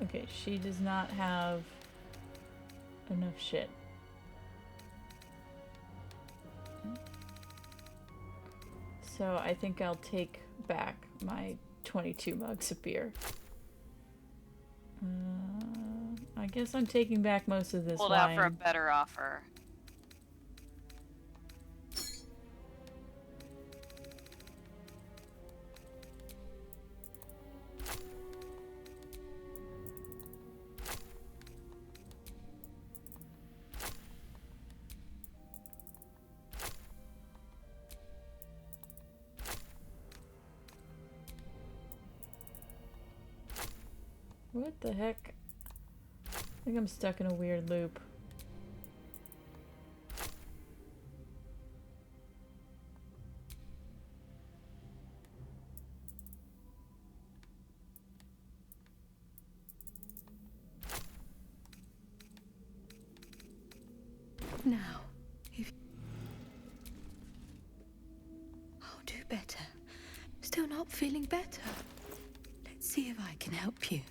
Okay, she does not have enough shit. So I think I'll take back my 22 mugs of beer. I guess I'm taking back most of this Hold wine. out for a better offer. What the heck? I think I'm stuck in a weird loop. Now, if I'll do better. Still not feeling better. Let's see if I can help you.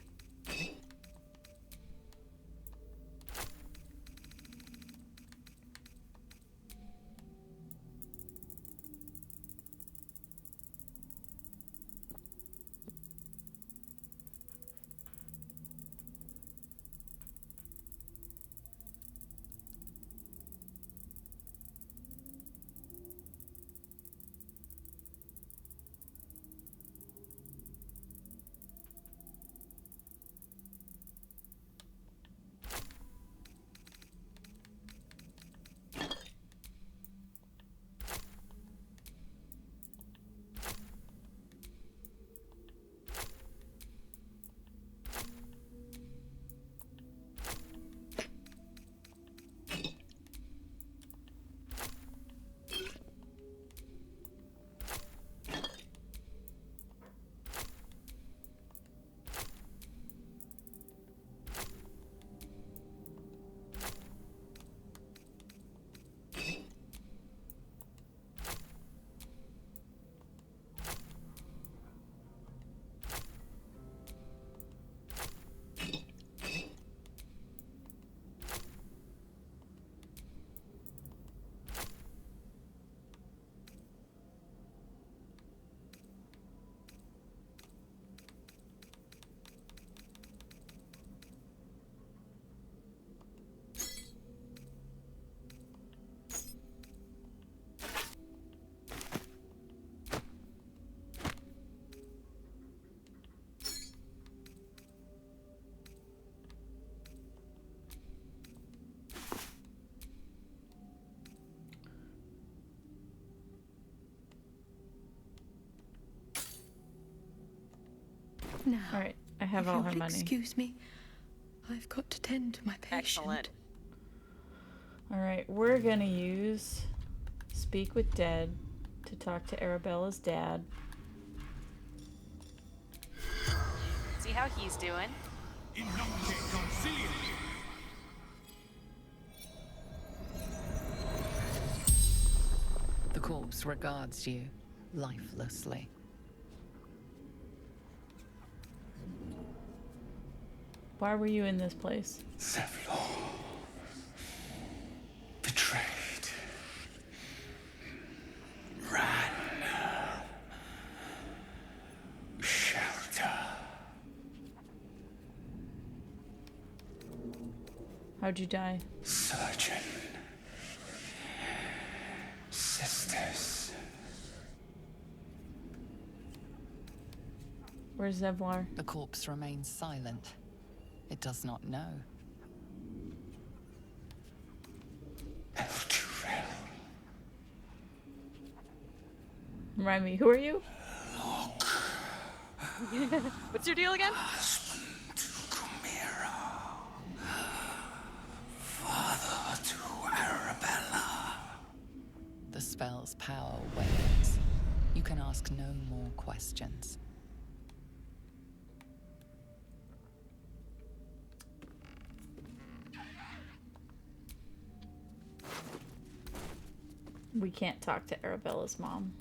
Now, Alright, I have if all her you'll money. Excuse me. I've got to tend to my patient. Excellent. Alright, we're gonna use Speak with Dead to talk to Arabella's dad. See how he's doing. The corpse regards you lifelessly. Why were you in this place? Zevlor. Betrayed. Ran. Shelter. How'd you die? Surgeon. Sisters. Where's Zevlar? The corpse remains silent. It does not know. Remind me, who are you? What's your deal again? Father to Arabella. The spell's power wanes. You can ask no more questions. We can't talk to Arabella's mom.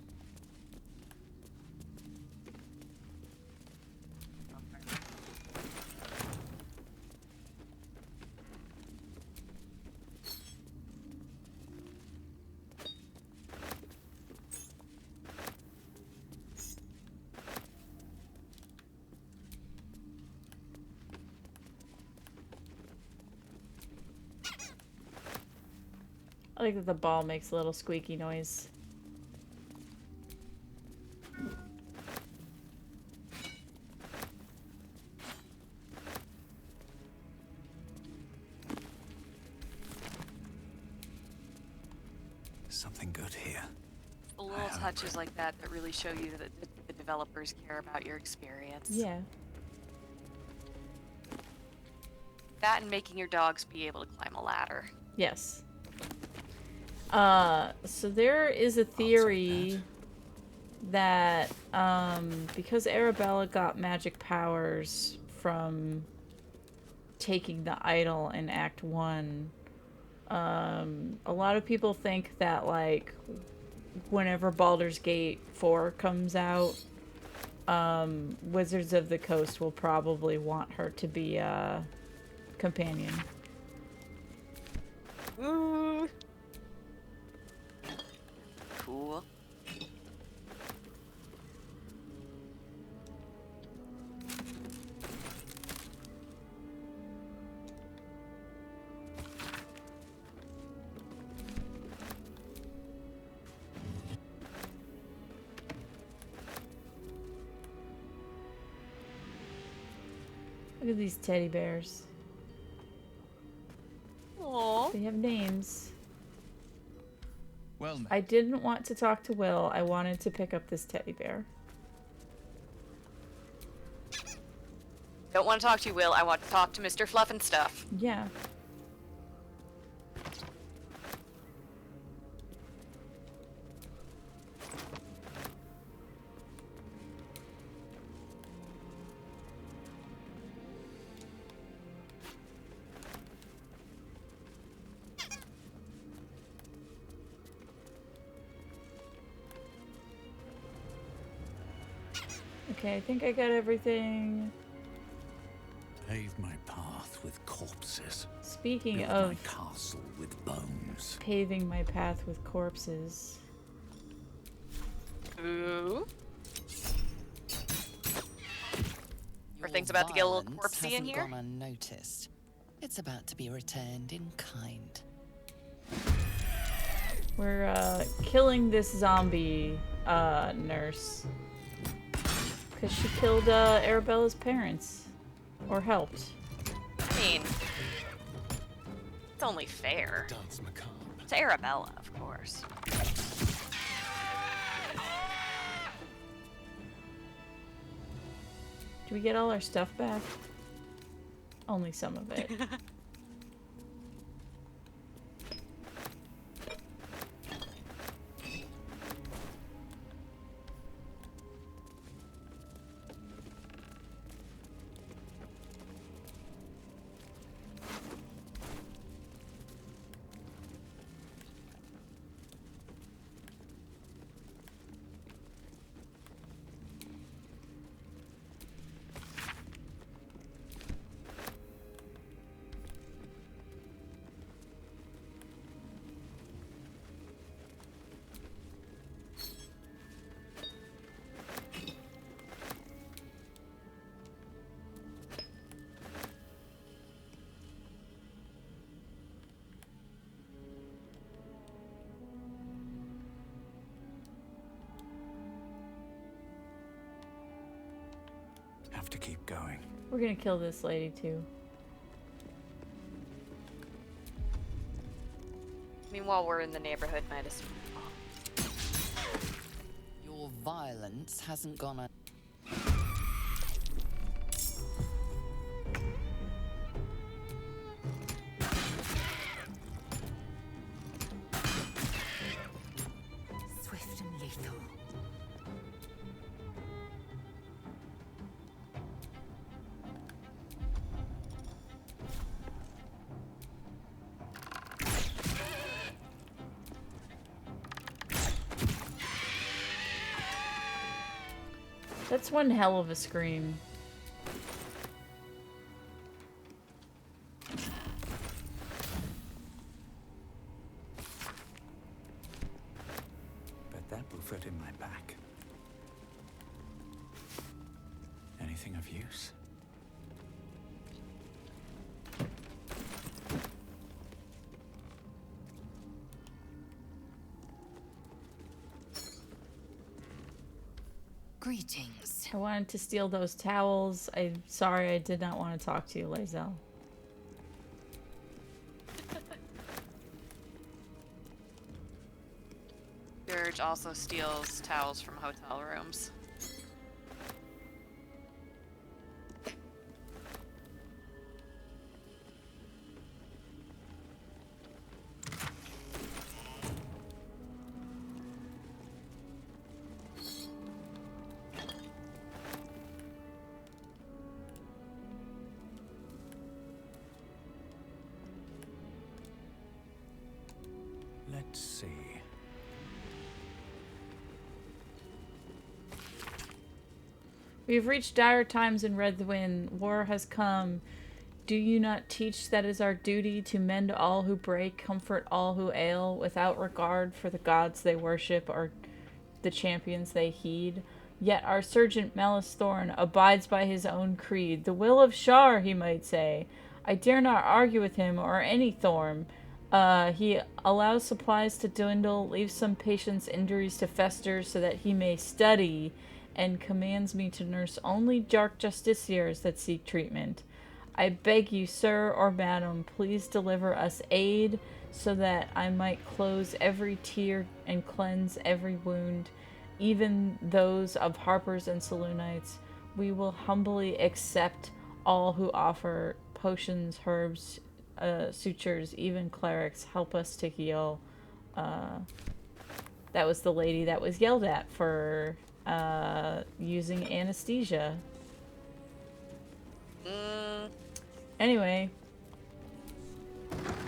I like that the ball makes a little squeaky noise. Something good here. The little touches like that that really show you that the developers care about your experience. Yeah. That and making your dogs be able to climb a ladder. Yes. So there is a theory that because Arabella got magic powers from taking the idol in Act 1, a lot of people think that, like, whenever Baldur's Gate 4 comes out, Wizards of the Coast will probably want her to be a companion. Ooh. Cool. Look at these teddy bears. Aww. They have names. Well, I didn't want to talk to Will. I wanted to pick up this teddy bear. Don't want to talk to you, Will. I want to talk to Mr. Fluff and Stuff. Yeah. Okay, I think I got everything. Pave my path with corpses. Speaking Build of my castle with bones. paving my path with corpses. Ooh. Are Your things about to get a little violence corpsey in hasn't here? gone unnoticed. It's about to be returned in kind. We're killing this zombie nurse. Because she killed Arabella's parents. Or helped. I mean, it's only fair. Dance macabre. To Arabella, of course. Do we get all our stuff back? Only some of it. Have to keep going. We're gonna kill this lady too. Meanwhile, we're in the neighborhood, might as Your violence hasn't gone a Swift and lethal. That's one hell of a scream. Bet that will fit in my pack. Anything of use? Greetings. I wanted to steal those towels. I'm sorry, I did not want to talk to you, Lae'zel. Durge also steals towels from hotel rooms. Let's see. We have reached dire times in Redwyn. War has come. Do you not teach that it is our duty to mend all who break, comfort all who ail, without regard for the gods they worship or the champions they heed? Yet our Sergeant Melis Thorn abides by his own creed. The will of Shar, he might say. I dare not argue with him or any Thorn. He allows supplies to dwindle, leaves some patients' injuries to fester so that he may study, and commands me to nurse only dark justiciars that seek treatment. I beg you, sir or madam, please deliver us aid, so that I might close every tear and cleanse every wound, even those of harpers and saloonites. We will humbly accept all who offer potions, herbs, sutures, even clerics. Help us to heal. That was the lady that was yelled at for using anesthesia. Anyway,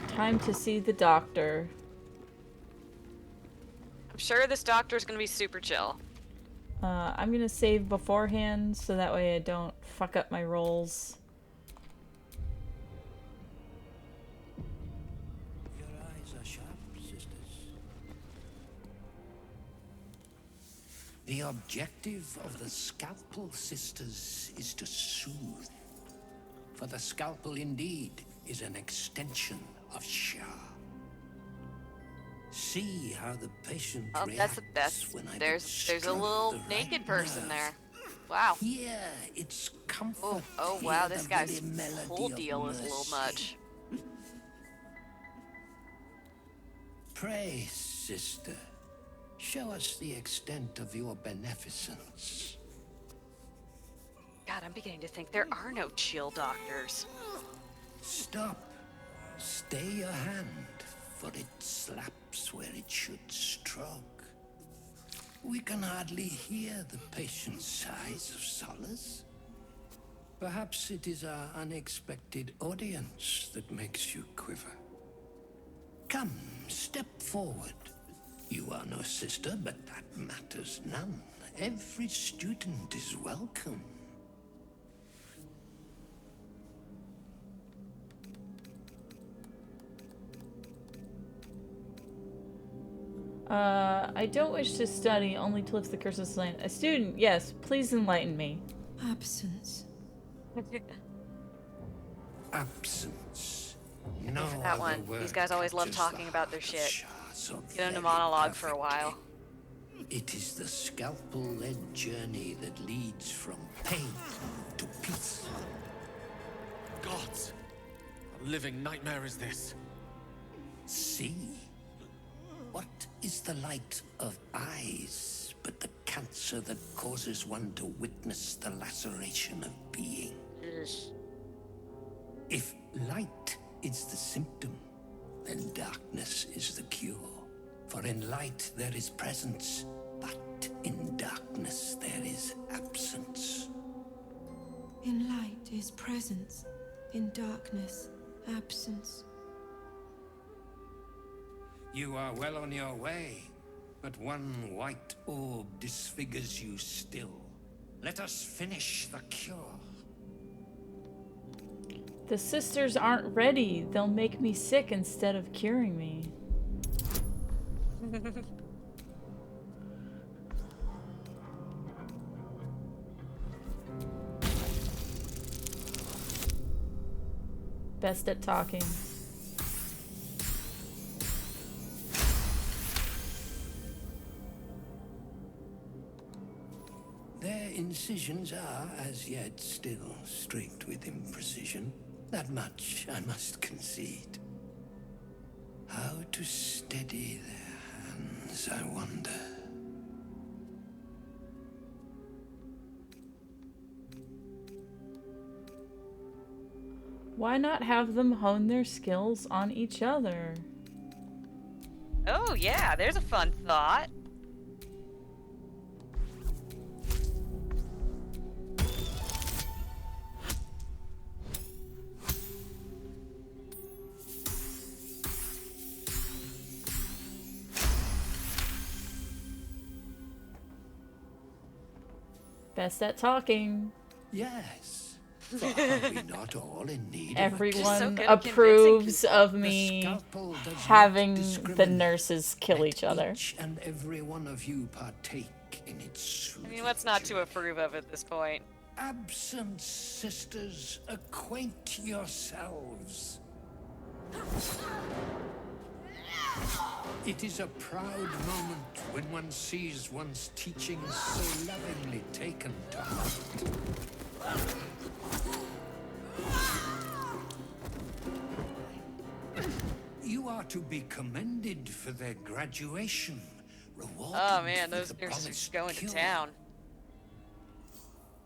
time to see the doctor. I'm sure this doctor's gonna be super chill. I'm gonna save beforehand so that way I don't fuck up my rolls. Your eyes are sharp, sisters. The objective of the Scalpel Sisters is to soothe. For the scalpel indeed is an extension of Shah. See how the patient reacts when I there's a little naked person there. Wow. Yeah, it's comfort. Oh wow, this guy's whole deal is a little much. Pray, sister, show us the extent of your beneficence. God, I'm beginning to think there are no chill doctors. Stop. Stay your hand, for it slaps where it should stroke. We can hardly hear the patient's sighs of solace. Perhaps it is our unexpected audience that makes you quiver. Come, step forward. You are no sister, but that matters none. Every student is welcome. I don't wish to study, only to lift the curse of this land. A student, yes, please enlighten me. Absence. Absence. No that one. These guys always love talking about their shit. Get into monologue for a while. It is the scalpel-led journey that leads from pain to peace. Gods! A living nightmare is this. See? What is the light of eyes but the cancer that causes one to witness the laceration of being? If light is the symptom, then darkness is the cure. For in light there is presence, but in darkness there is absence. In light is presence, in darkness, absence. You are well on your way, but one white orb disfigures you still. Let us finish the cure. The sisters aren't ready. They'll make me sick instead of curing me. Best at talking. Their incisions are, as yet, still streaked with imprecision. That much I must concede. How to steady their hands, I wonder. Why not have them hone their skills on each other? Oh yeah, there's a fun thought. Best at talking. Yes. For are we not all in need Everyone approves of me having the nurses kill each other. Each and every one of you partake in its I mean, what's not to approve of at this point? absence, sisters. Acquaint yourselves. It is a proud moment when one sees one's teachings so lovingly taken to heart. You are to be commended for their graduation. Rewarded Oh man, for those the nurses promised going to cure. town.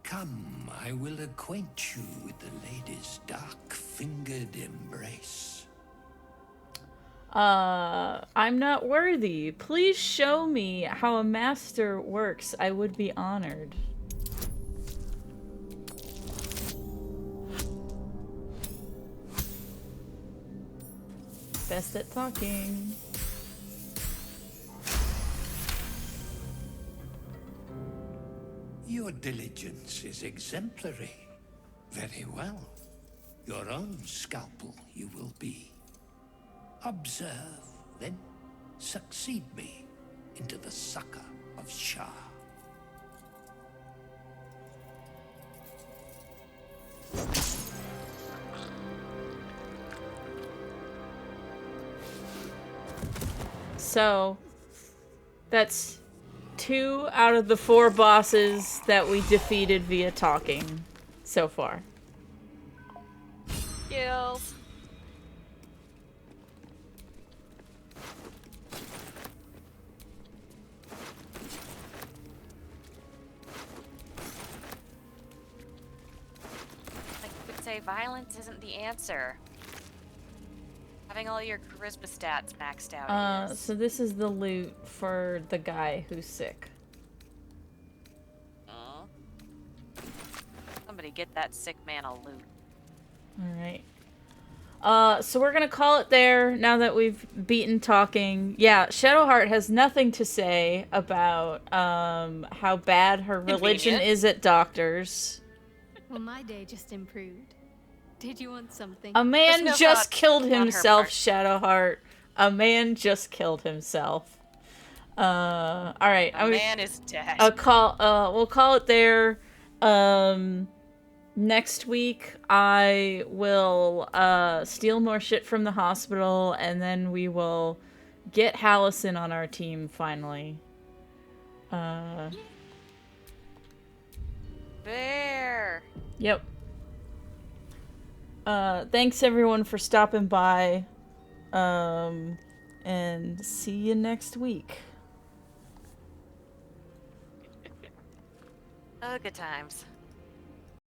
Come, I will acquaint you with the lady's dark-fingered embrace. I'm not worthy. Please show me how a master works. I would be honored. Best at talking. Your diligence is exemplary. Very well. Your own scalpel you will be. Observe, then succeed me into the succor of Shah. So, that's 2 out of the 4 bosses that we defeated via talking so far. Skills. Like you could say, violence isn't the answer. Having all your charisma stats maxed out is. So this is the loot for the guy who's sick. Aw. Somebody get that sick man a loot. Alright. So we're gonna call it there now that we've beaten talking. Yeah, Shadowheart has nothing to say about how bad her religion Convenient. is at doctors. Well, my day just improved. Did you want something? A man no just thought killed on her himself, part. Shadowheart. A man just killed himself. Alright. A man is dead. We'll call it there. Next week, I will steal more shit from the hospital, and then we will get Hallison on our team finally. Bear. Yep. Thanks everyone for stopping by. And see you next week. Oh, good times.